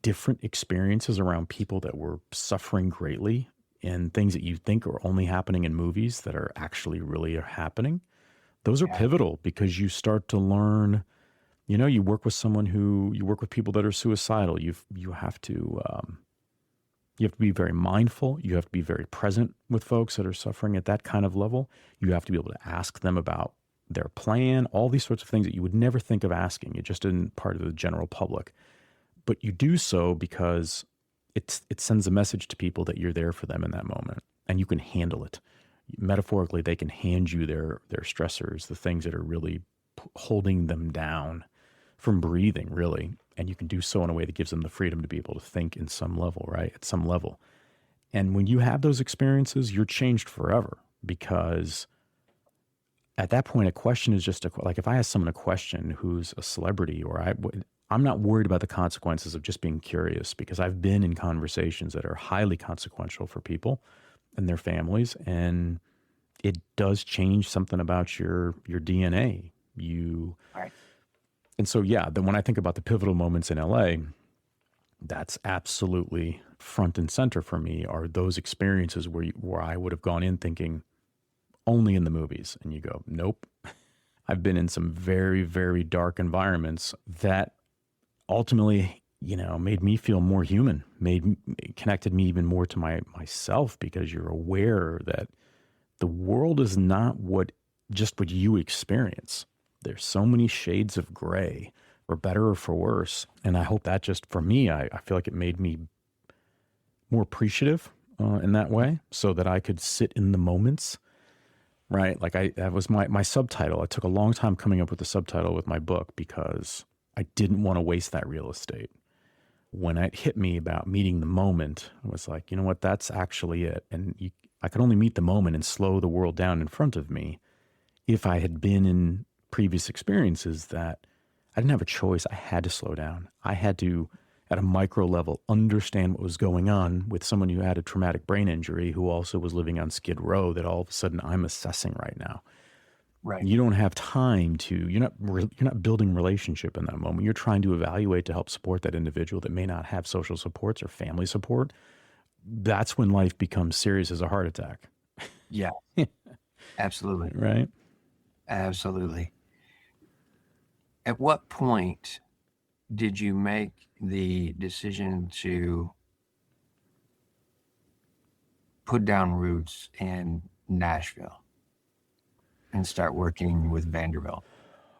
different experiences around people that were suffering greatly and things that you think are only happening in movies that are actually really happening. Those are pivotal because you start to learn. You work with people that are suicidal. You have to be very mindful. You have to be very present with folks that are suffering at that kind of level. You have to be able to ask them about their plan, all these sorts of things that you would never think of asking. It just isn't part of the general public. But you do so because it sends a message to people that you're there for them in that moment and you can handle it. Metaphorically, they can hand you their stressors, the things that are really holding them down from breathing, really. And you can do so in a way that gives them the freedom to be able to think in some level, right? At some level. And when you have those experiences, you're changed forever because at that point, a question is just like if I ask someone a question who's a celebrity I'm not worried about the consequences of just being curious because I've been in conversations that are highly consequential for people and their families. And it does change something about your DNA. Right. And so, then when I think about the pivotal moments in LA, that's absolutely front and center for me are those experiences where I would have gone in thinking only in the movies. And you go, nope. I've been in some very, very dark environments that ultimately, made me feel more human, connected me even more to myself because you're aware that the world is not just what you experience. There's so many shades of gray, for better or for worse. And I hope that just for me, I feel like it made me more appreciative in that way so that I could sit in the moments, right? Like that was my subtitle. I took a long time coming up with the subtitle with my book because I didn't want to waste that real estate. When it hit me about meeting the moment, I was like, you know what, that's actually it. And I could only meet the moment and slow the world down in front of me if I had been in previous experiences that I didn't have a choice. I had to slow down. I had to, at a micro level, understand what was going on with someone who had a traumatic brain injury who also was living on Skid Row that all of a sudden I'm assessing right now. Right. You don't have time you're not building relationship in that moment. You're trying to evaluate to help support that individual that may not have social supports or family support. That's when life becomes serious as a heart attack. Yeah, absolutely. Right. Absolutely. At what point did you make the decision to put down roots in Nashville and start working with Vanderbilt?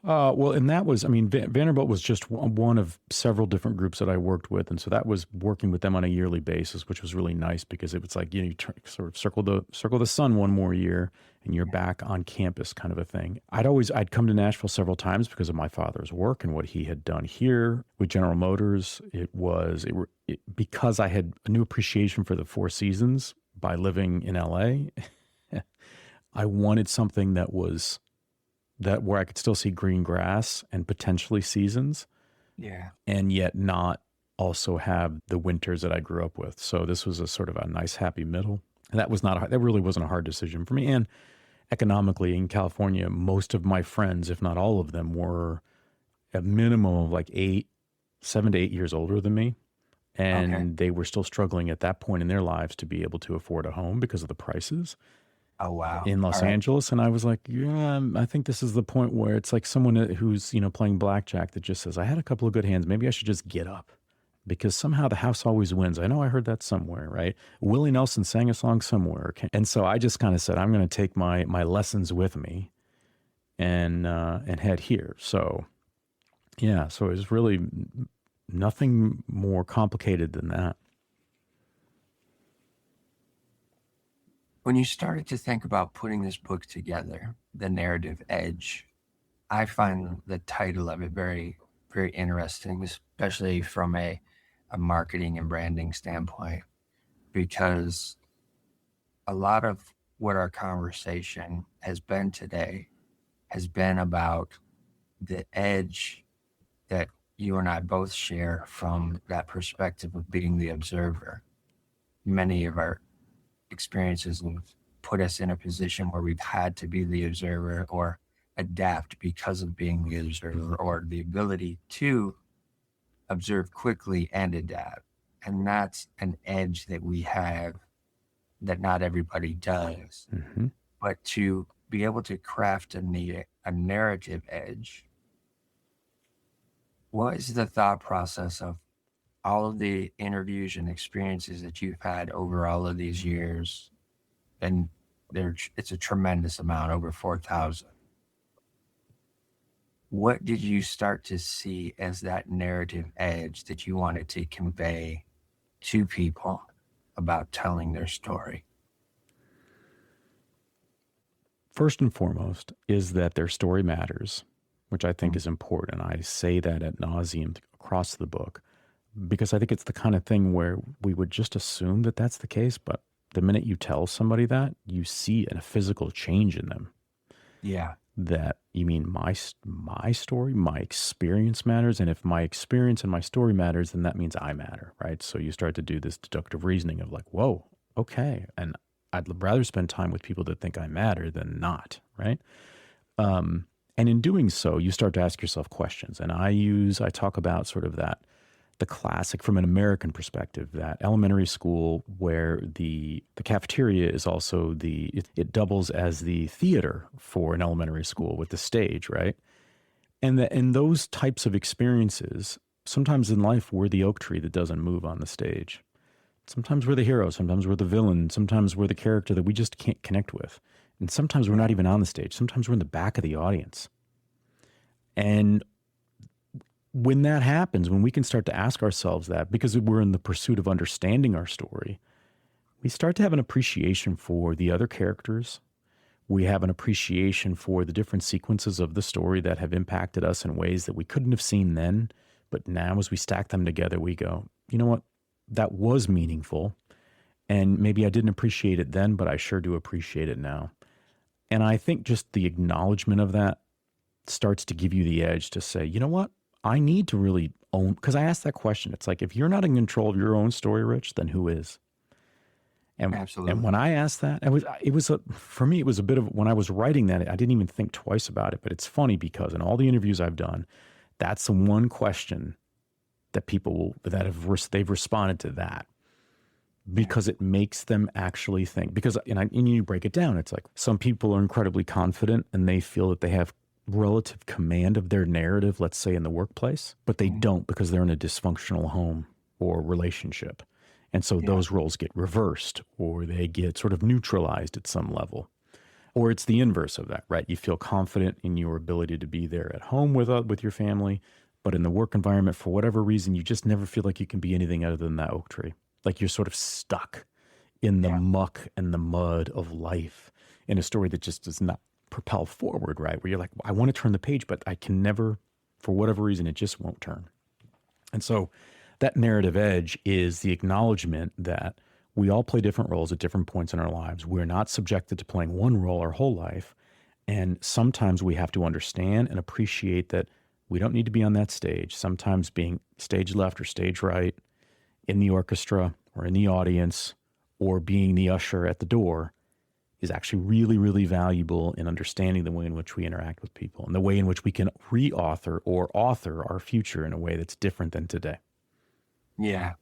Well, and that was, I mean, Vanderbilt was just one of several different groups that I worked with. And so that was working with them on a yearly basis, which was really nice because it was like, you sort of circle the sun one more year and you're back on campus kind of a thing. I'd come to Nashville several times because of my father's work and what he had done here with General Motors. Because I had a new appreciation for the Four Seasons by living in LA, I wanted something that where I could still see green grass and potentially seasons. Yeah. And yet not also have the winters that I grew up with. So this was a sort of a nice happy middle. And that really wasn't a hard decision for me. And economically in California, most of my friends, if not all of them, were a minimum of like 7 to 8 years older than me. And They were still struggling at that point in their lives to be able to afford a home because of the prices. Oh, wow. In Los Angeles. And I was like, yeah, I think this is the point where it's like someone who's, playing blackjack that just says, I had a couple of good hands. Maybe I should just get up because somehow the house always wins. I know I heard that somewhere, right? Willie Nelson sang a song somewhere. And so I just kind of said, I'm going to take my lessons with me and head here. So, yeah, so it was really nothing more complicated than that. When you started to think about putting this book together, The Narrative Edge, I find the title of it very, very interesting, especially from a marketing and branding standpoint, because a lot of what our conversation has been today has been about the edge that you and I both share from that perspective of being the observer. Many of our experiences have put us in a position where we've had to be the observer or adapt because of being the observer, or the ability to observe quickly and adapt. And that's an edge that we have that not everybody does. Mm-hmm. But to be able to craft a narrative edge, what is the thought process of all of the interviews and experiences that you've had over all of these years? And it's a tremendous amount, over 4,000. What did you start to see as that narrative edge that you wanted to convey to people about telling their story? First and foremost is that their story matters, which I think is important. I say that ad nauseum across the book, because I think it's the kind of thing where we would just assume that that's the case. But the minute you tell somebody that, you see a physical change in them. Yeah. That you mean my story, my experience matters. And if my experience and my story matters, then that means I matter, right? So you start to do this deductive reasoning of like, whoa, okay. And I'd rather spend time with people that think I matter than not, right? And in doing so, you start to ask yourself questions. And I talk about sort of that, the classic from an American perspective, that elementary school where the cafeteria is also it doubles as the theater for an elementary school with the stage, right? And those types of experiences, sometimes in life, we're the oak tree that doesn't move on the stage. Sometimes we're the hero, sometimes we're the villain, sometimes we're the character that we just can't connect with. And sometimes we're not even on the stage. Sometimes we're in the back of the audience. And when that happens, when we can start to ask ourselves that, because we're in the pursuit of understanding our story, we start to have an appreciation for the other characters. We have an appreciation for the different sequences of the story that have impacted us in ways that we couldn't have seen then. But now as we stack them together, we go, you know what? That was meaningful. And maybe I didn't appreciate it then, but I sure do appreciate it now. And I think just the acknowledgement of that starts to give you the edge to say, you know what? I need to really own, because I asked that question. It's like, if you're not in control of your own story, Rich, then who is? And, Absolutely. And when I asked that, for me, it was a bit of, when I was writing that, I didn't even think twice about it. But it's funny because in all the interviews I've done, that's the one question that they've responded to that, because it makes them actually think. Because and you break it down, it's like some people are incredibly confident and they feel that they have relative command of their narrative, let's say in the workplace, but they don't because they're in a dysfunctional home or relationship. And so those roles get reversed or they get sort of neutralized at some level. Or it's the inverse of that, right? You feel confident in your ability to be there at home with your family, but in the work environment, for whatever reason, you just never feel like you can be anything other than that oak tree. Like you're sort of stuck in the muck and the mud of life in a story that just does not propel forward, right? Where you're like, I want to turn the page, but I can never, for whatever reason, it just won't turn. And so that narrative edge is the acknowledgement that we all play different roles at different points in our lives. We're not subjected to playing one role our whole life. And sometimes we have to understand and appreciate that we don't need to be on that stage. Sometimes being stage left or stage right, in the orchestra or in the audience, or being the usher at the door is actually really, really valuable in understanding the way in which we interact with people and the way in which we can re-author or author our future in a way that's different than today. Yeah,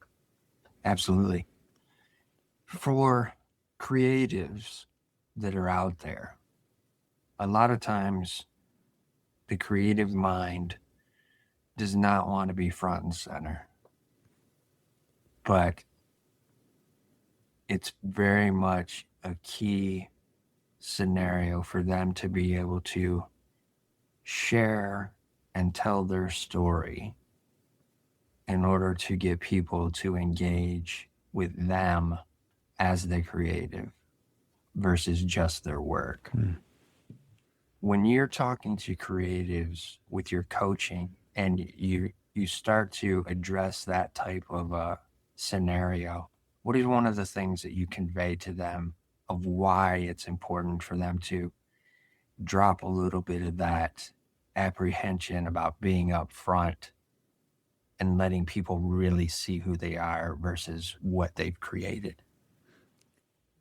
absolutely. For creatives that are out there, a lot of times the creative mind does not want to be front and center, but it's very much a key scenario for them to be able to share and tell their story in order to get people to engage with them as the creative versus just their work. When you're talking to creatives with your coaching and you start to address that type of a scenario, what is one of the things that you convey to them of why it's important for them to drop a little bit of that apprehension about being up front and letting people really see who they are versus what they've created?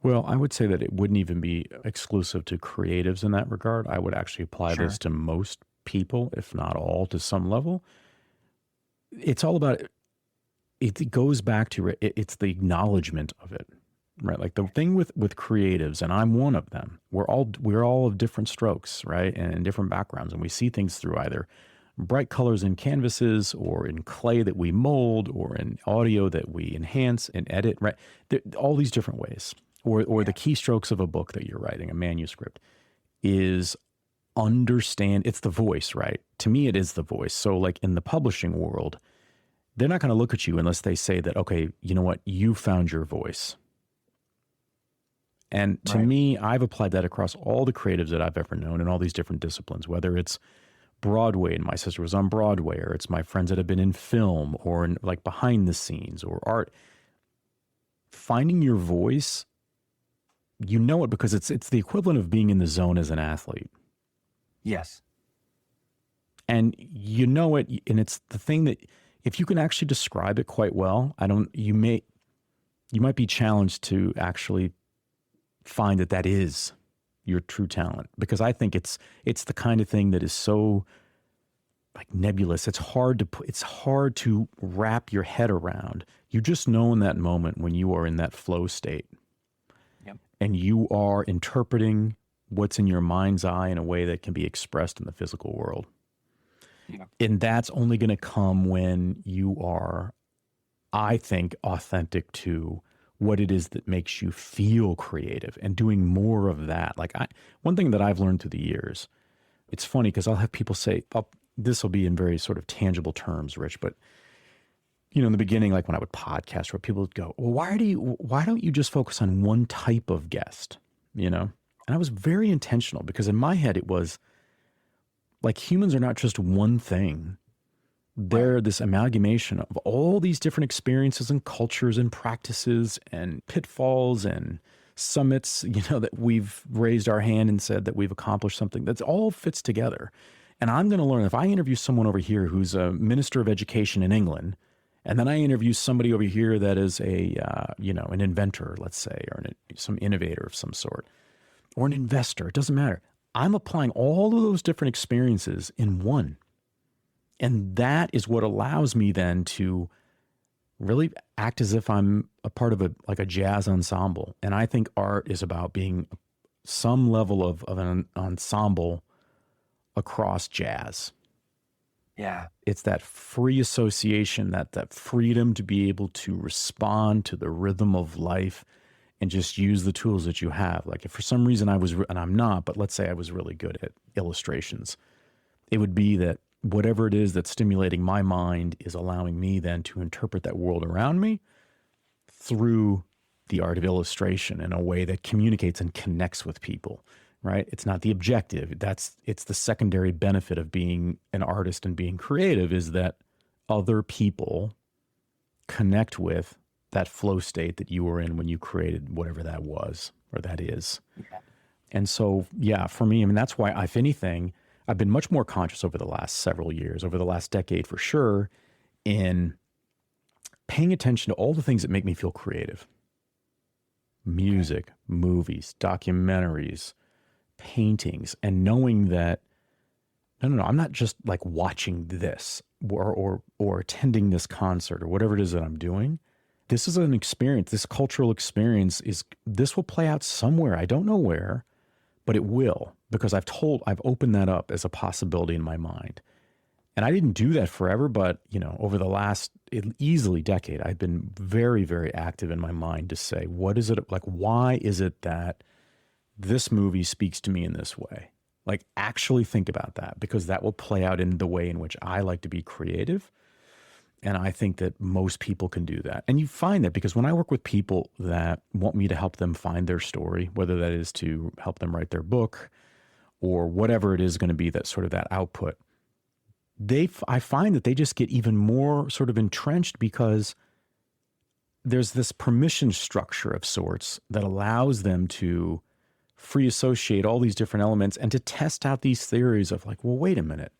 Well, I would say that it wouldn't even be exclusive to creatives in that regard. I would actually apply this to most people, if not all, to some level. It's all about, it goes back to, it's the acknowledgement of it, right? Like the thing with creatives, and I'm one of them, we're all of different strokes, right? And different backgrounds. And we see things through either bright colors in canvases or in clay that we mold or in audio that we enhance and edit, right? All these different ways. Or the keystrokes of a book that you're writing, a manuscript, is understand. It's the voice, right? To me, it is the voice. So like in the publishing world, they're not going to look at you unless they say that, okay, you know what? You found your voice. And to me, I've applied that across all the creatives that I've ever known in all these different disciplines, whether it's Broadway and my sister was on Broadway, or it's my friends that have been in film or in like behind the scenes or art. Finding your voice, you know it because it's the equivalent of being in the zone as an athlete. Yes. And you know it, and it's the thing that if you can actually describe it quite well, you might be challenged to actually find that is your true talent, because I think it's the kind of thing that is so like nebulous. It's hard to wrap your head around. You just know in that moment when you are in that flow state. And you are interpreting what's in your mind's eye in a way that can be expressed in the physical world. Yeah. And that's only going to come when you are, I think, authentic to what it is that makes you feel creative and doing more of that. Like one thing that I've learned through the years, it's funny because I'll have people say, this will be in very sort of tangible terms, Rich, but you know, in the beginning, like when I would podcast, where people would go, well, why don't you just focus on one type of guest, you know? And I was very intentional because in my head, it was like humans are not just one thing. They're this amalgamation of all these different experiences and cultures and practices and pitfalls and summits, you know, that we've raised our hand and said that we've accomplished something. That's all fits together. And I'm going to learn, if I interview someone over here who's a minister of education in England, and then I interview somebody over here that is an inventor, let's say, or some innovator of some sort, or an investor. It doesn't matter. I'm applying all of those different experiences in one. And that is what allows me then to really act as if I'm a part of a jazz ensemble. And I think art is about being some level of an ensemble across jazz. Yeah. It's that free association, that freedom to be able to respond to the rhythm of life and just use the tools that you have. Like if for some reason and I'm not, but let's say I was really good at illustrations, it would be that whatever it is that's stimulating my mind is allowing me then to interpret that world around me through the art of illustration in a way that communicates and connects with people, right? It's not the objective. It's the secondary benefit of being an artist and being creative, is that other people connect with that flow state that you were in when you created whatever that was or that is. Yeah. And so, yeah, for me, I mean, that's why, if anything, I've been much more conscious over the last several years, over the last decade for sure, in paying attention to all the things that make me feel creative. Music, movies, documentaries, paintings, and knowing that, no, I'm not just like watching this or attending this concert or whatever it is that I'm doing. This is an experience. This cultural experience this will play out somewhere. I don't know where, but it will, because I've opened that up as a possibility in my mind. And I didn't do that forever, but over the last easily decade, I've been very, very active in my mind to say, what is it like? Why is it that this movie speaks to me in this way? Like, actually think about that, because that will play out in the way in which I like to be creative. And I think that most people can do that. And you find that because when I work with people that want me to help them find their story, whether that is to help them write their book or whatever it is going to be, that sort of that output, I find that they just get even more sort of entrenched, because there's this permission structure of sorts that allows them to free associate all these different elements and to test out these theories of like, well, wait a minute,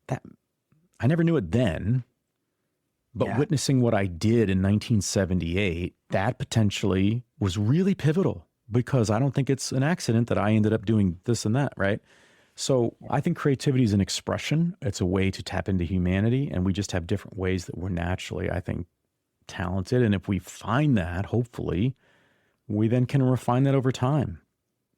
that I never knew it then, but witnessing what I did in 1978, that potentially was really pivotal, because I don't think it's an accident that I ended up doing this and that, right? So I think creativity is an expression. It's a way to tap into humanity, and we just have different ways that we're naturally, I think, talented. And if we find that, hopefully, we then can refine that over time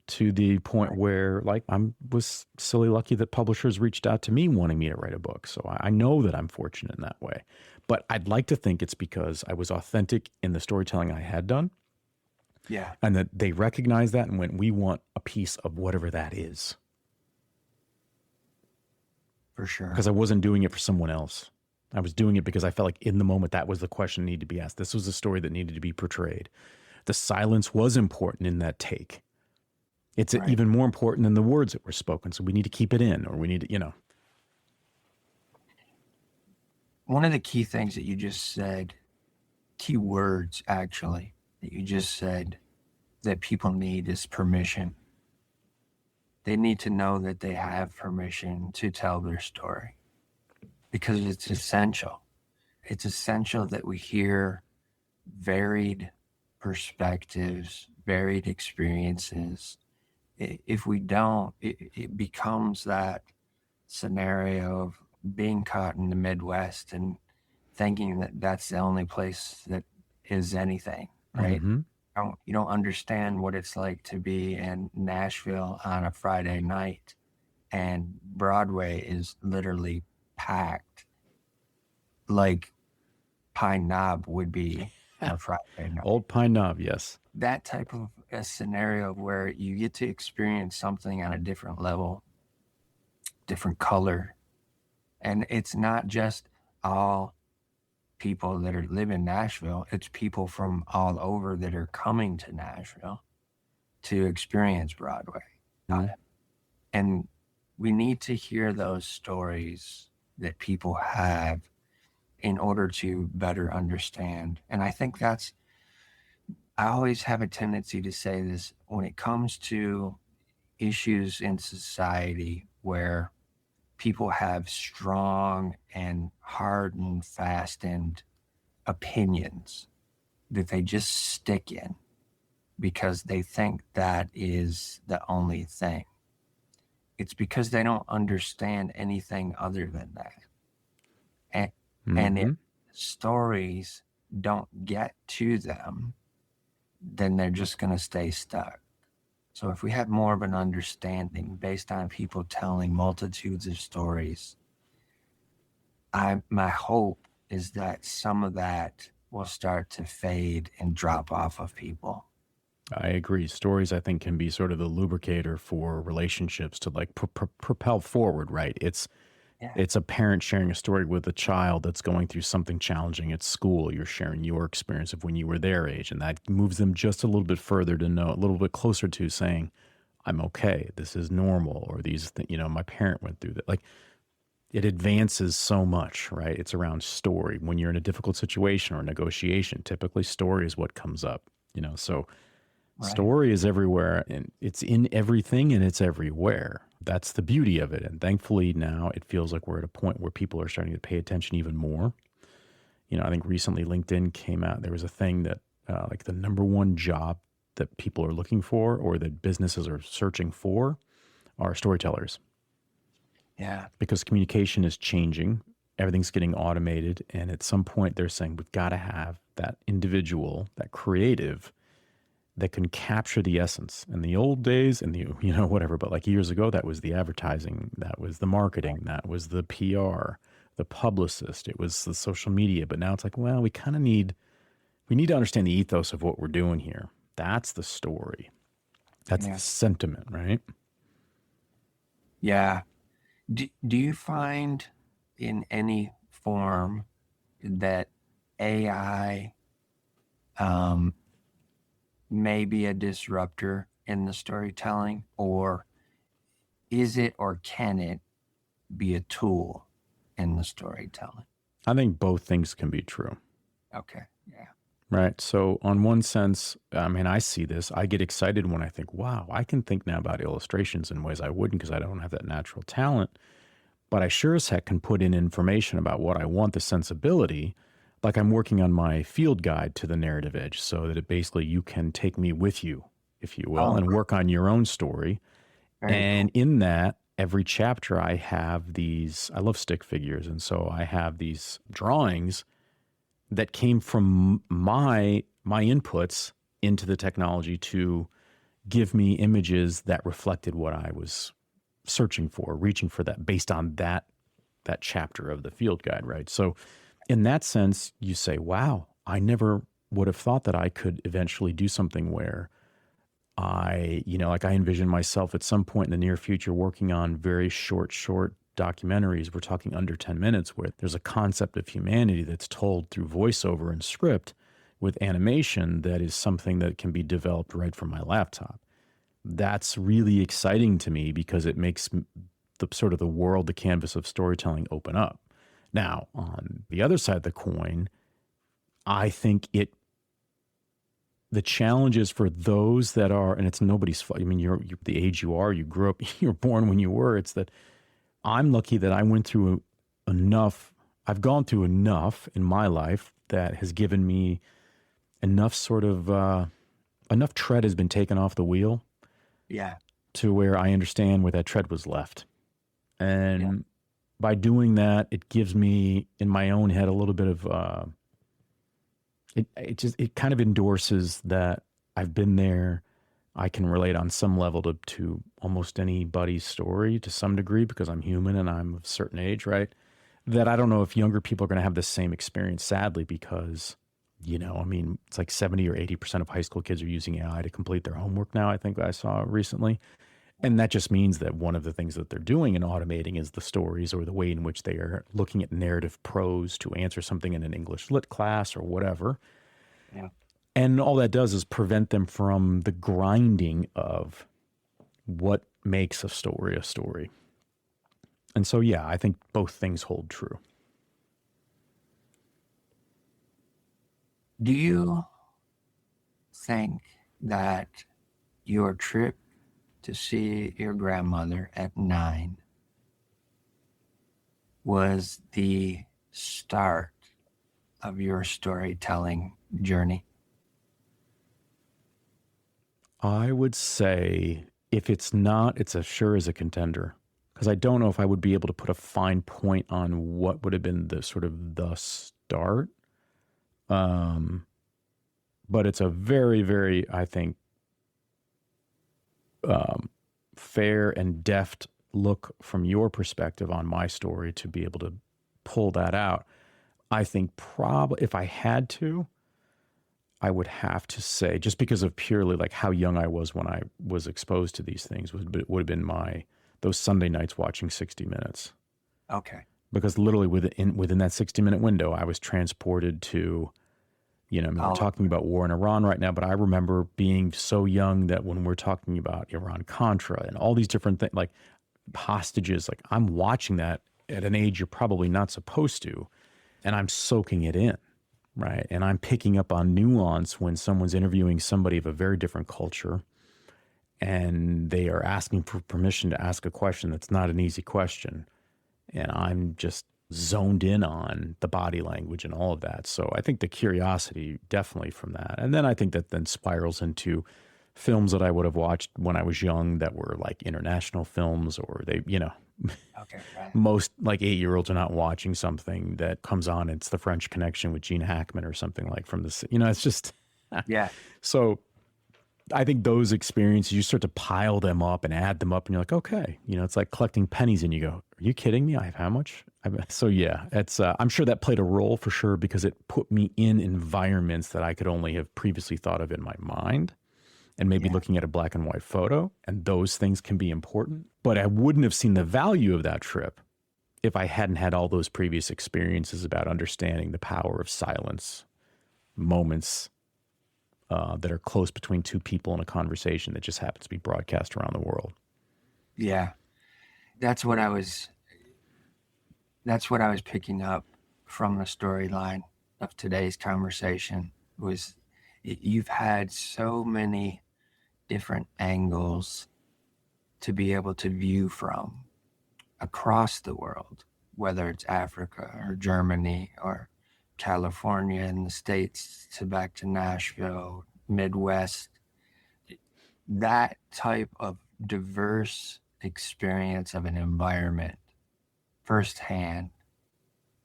to the point where, like, I was silly lucky that publishers reached out to me wanting me to write a book. So I know that I'm fortunate in that way. But I'd like to think it's because I was authentic in the storytelling I had done. Yeah. And that they recognized that and went, we want a piece of whatever that is. For sure. Because I wasn't doing it for someone else. I was doing it because I felt like in the moment that was the question that needed to be asked. This was the story that needed to be portrayed. The silence was important in that take. It's even more important than the words that were spoken. So we need to keep it in, or we need to, One of the key things that you just said, key words actually, that you just said that people need is permission. They need to know that they have permission to tell their story, because it's essential. It's essential that we hear varied perspectives, varied experiences. If we don't, it becomes that scenario of being caught in the Midwest and thinking that that's the only place that is anything, right? Mm-hmm. You don't understand what it's like to be in Nashville on a Friday night and Broadway is literally packed like Pine Knob would be on a Friday night. Old Pine Knob, yes. That type of a scenario where you get to experience something on a different level, different color. And it's not just all people that live in Nashville, it's people from all over that are coming to Nashville to experience Broadway. Mm-hmm. And we need to hear those stories that people have in order to better understand. And I think I always have a tendency to say this when it comes to issues in society where people have strong and hard and fast and opinions that they just stick in because they think that is the only thing. It's because they don't understand anything other than that. And if stories don't get to them, then they're just going to stay stuck. So if we have more of an understanding based on people telling multitudes of stories, my hope is that some of that will start to fade and drop off of people. I agree. Stories, I think, can be sort of the lubricator for relationships to like propel forward, right? Yeah. It's a parent sharing a story with a child that's going through something challenging at school. You're sharing your experience of when you were their age, and that moves them just a little bit further to know, a little bit closer to saying, I'm okay. This is normal. Or these, my parent went through that. Like, it advances so much, right? It's around story. When you're in a difficult situation or a negotiation, typically story is what comes up, so Right. story is everywhere, and it's in everything, and it's everywhere. That's the beauty of it. And thankfully now it feels like we're at a point where people are starting to pay attention even more. I think recently LinkedIn came out. There was a thing that like the number one job that people are looking for or that businesses are searching for are storytellers. Yeah. Because communication is changing. Everything's getting automated. And at some point they're saying we've got to have that individual, that creative that can capture the essence. In the old days and whatever, but like years ago, that was the advertising, that was the marketing, that was the PR, the publicist, it was the social media. But now it's like, well, we need to understand the ethos of what we're doing here. That's the story. That's the sentiment, right? Yeah. Do you find in any form that AI may be a disruptor in the storytelling, or is it or can it be a tool in the storytelling? I think both things can be true. Okay. Yeah. Right. So on one sense, I see this. I get excited when I think, wow, I can think now about illustrations in ways I wouldn't because I don't have that natural talent. But I sure as heck can put in information about what I want, the sensibility. Like I'm working on my field guide to the narrative edge so that it basically you can take me with you, if you will, and work on your own story. And in that, every chapter I have these, I love stick figures. And so I have these drawings that came from my inputs into the technology to give me images that reflected what I was searching for, reaching for that based on that chapter of the field guide, right? So in that sense, you say, wow, I never would have thought that I could eventually do something where I envision myself at some point in the near future working on very short documentaries. We're talking under 10 minutes where there's a concept of humanity that's told through voiceover and script with animation that is something that can be developed right from my laptop. That's really exciting to me because it makes the sort of the world, the canvas of storytelling open up. Now, on the other side of the coin, I think the challenge is for those that are, and it's nobody's fault. I mean, you're the age you are, you grew up, you're born when you were. It's that I'm lucky that I went through enough. I've gone through enough in my life that has given me enough enough tread has been taken off the wheel. Yeah. To where I understand where that tread was left. And by doing that, it gives me in my own head a little bit of, it kind of endorses that I've been there. I can relate on some level to almost anybody's story to some degree because I'm human and I'm of a certain age, right? That I don't know if younger people are going to have the same experience, sadly, because, it's like 70 or 80% of high school kids are using AI to complete their homework now, I think I saw recently. And that just means that one of the things that they're doing and automating is the stories or the way in which they are looking at narrative prose to answer something in an English lit class or whatever. Yeah. And all that does is prevent them from the grinding of what makes a story a story. And so, yeah, I think both things hold true. Do you think that your trip to see your grandmother at 9 was the start of your storytelling journey? I would say if it's not, it's sure as a contender. Because I don't know if I would be able to put a fine point on what would have been the sort of the start. But it's a very, very, I think, fair and deft look from your perspective on my story to be able to pull that out. I think probably if I had to, I would have to say, just because of purely like how young I was when I was exposed to these things, would have been those Sunday nights watching 60 Minutes. Okay. Because literally within that 60-minute window, I was transported to, I mean, we're talking about war in Iran right now, but I remember being so young that when we're talking about Iran-Contra and all these different things, like hostages, like I'm watching that at an age you're probably not supposed to, and I'm soaking it in, right? And I'm picking up on nuance when someone's interviewing somebody of a very different culture and they are asking for permission to ask a question that's not an easy question. And I'm just zoned in on the body language and all of that. So I think the curiosity definitely from that. And then I think that then spirals into films that I would have watched when I was young that were like international films, or Okay. Right. most like 8-year-olds are not watching something that comes on. It's The French Connection with Gene Hackman or something like from the, it's just, Yeah. So I think those experiences, you start to pile them up and add them up and you're like, okay, it's like collecting pennies and you go, are you kidding me? I have how much? So yeah, it's, I'm sure that played a role for sure because it put me in environments that I could only have previously thought of in my mind and maybe looking at a black and white photo, and those things can be important. But I wouldn't have seen the value of that trip if I hadn't had all those previous experiences about understanding the power of silence, moments that are close between two people in a conversation that just happens to be broadcast around the world. Yeah. That's what I was picking up from the storyline of today's conversation was you've had so many different angles to be able to view from across the world, whether it's Africa or Germany or California in the States to back to Nashville, Midwest. That type of diverse experience of an environment firsthand,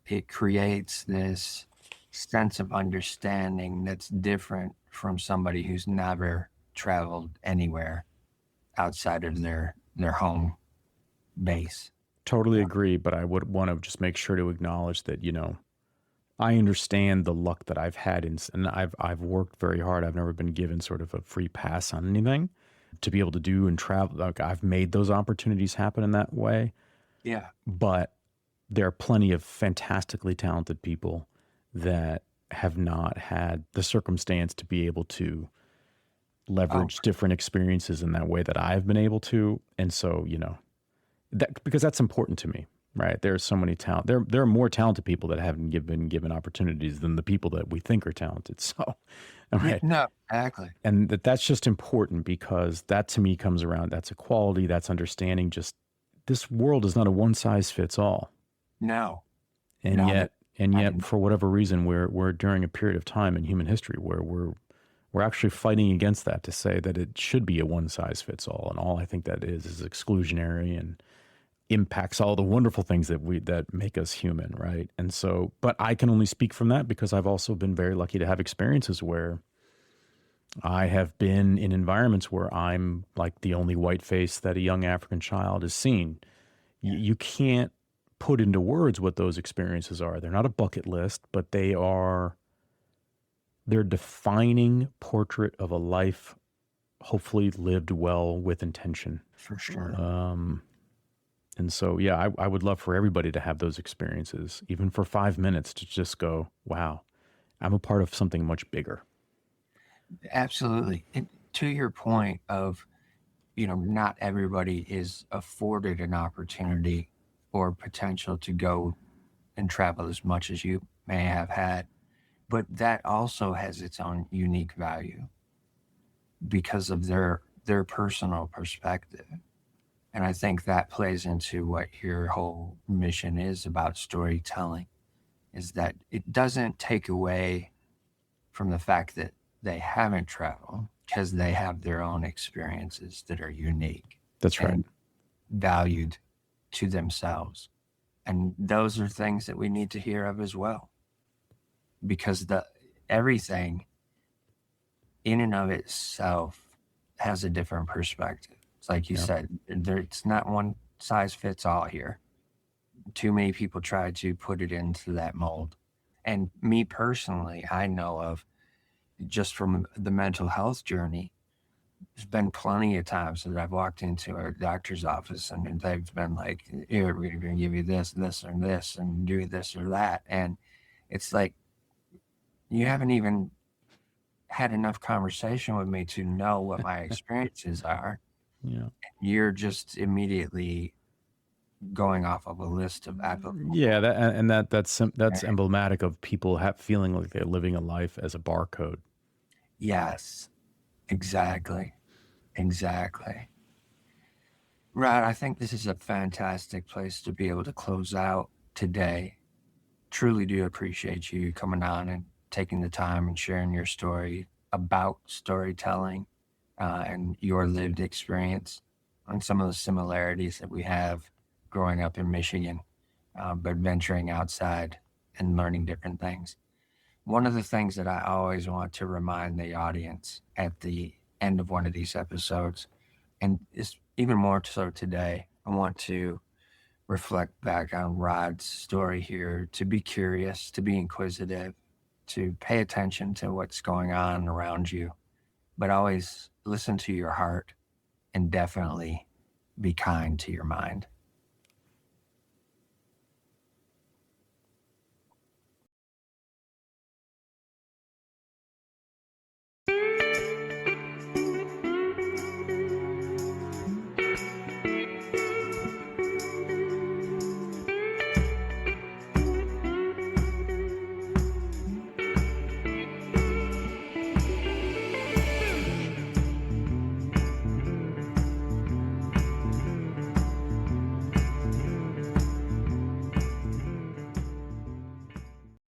it creates this sense of understanding that's different from somebody who's never traveled anywhere outside of their home base. Totally agree, but I would want to just make sure to acknowledge that, I understand the luck that I've had and I've worked very hard. I've never been given sort of a free pass on anything to be able to do and travel. Like I've made those opportunities happen in that way. Yeah. But there are plenty of fantastically talented people that have not had the circumstance to be able to leverage different experiences in that way that I've been able to. And so, because that's important to me, right? There's so many talent. There are more talented people that haven't been given opportunities than the people that we think are talented. So, right. No, exactly. And that's just important because that to me comes around. That's equality. That's understanding. Just this world is not a one size fits all. No. And No, yet, for whatever reason, we're during a period of time in human history where we're actually fighting against that to say that it should be a one size fits all. And all I think that is exclusionary and impacts all the wonderful things that make us human, right? And so, but I can only speak from that because I've also been very lucky to have experiences where I have been in environments where I'm like the only white face that a young African child has seen. You can't put into words what those experiences are. They're not a bucket list, but they're defining portrait of a life hopefully lived well with intention. For sure. And so, yeah, I would love for everybody to have those experiences, even for 5 minutes, to just go, wow, I'm a part of something much bigger. Absolutely. And to your point of, not everybody is afforded an opportunity or potential to go and travel as much as you may have had. But that also has its own unique value because of their personal perspective. And I think that plays into what your whole mission is about storytelling, is that it doesn't take away from the fact that they haven't traveled because they have their own experiences that are unique. That's right. And valued to themselves. And those are things that we need to hear of as well. Because everything in and of itself has a different perspective. It's like you said, it's not one size fits all here. Too many people try to put it into that mold. And me personally, I know of, just from the mental health journey, there's been plenty of times that I've walked into a doctor's office and they've been like, here, we're going to give you this, this, or this, and do this or that. And it's like, you haven't even had enough conversation with me to know what my experiences are. Yeah. You're just immediately going off of a list of applicable. Yeah, that's emblematic of people feeling like they're living a life as a barcode. Yes, exactly. Exactly. Right. I think this is a fantastic place to be able to close out today. Truly do appreciate you coming on and taking the time and sharing your story about storytelling and your lived experience and some of the similarities that we have growing up in Michigan, but venturing outside and learning different things. One of the things that I always want to remind the audience at the end of one of these episodes, and it's even more so today, I want to reflect back on Rod's story here, to be curious, to be inquisitive, to pay attention to what's going on around you, but always listen to your heart and definitely be kind to your mind.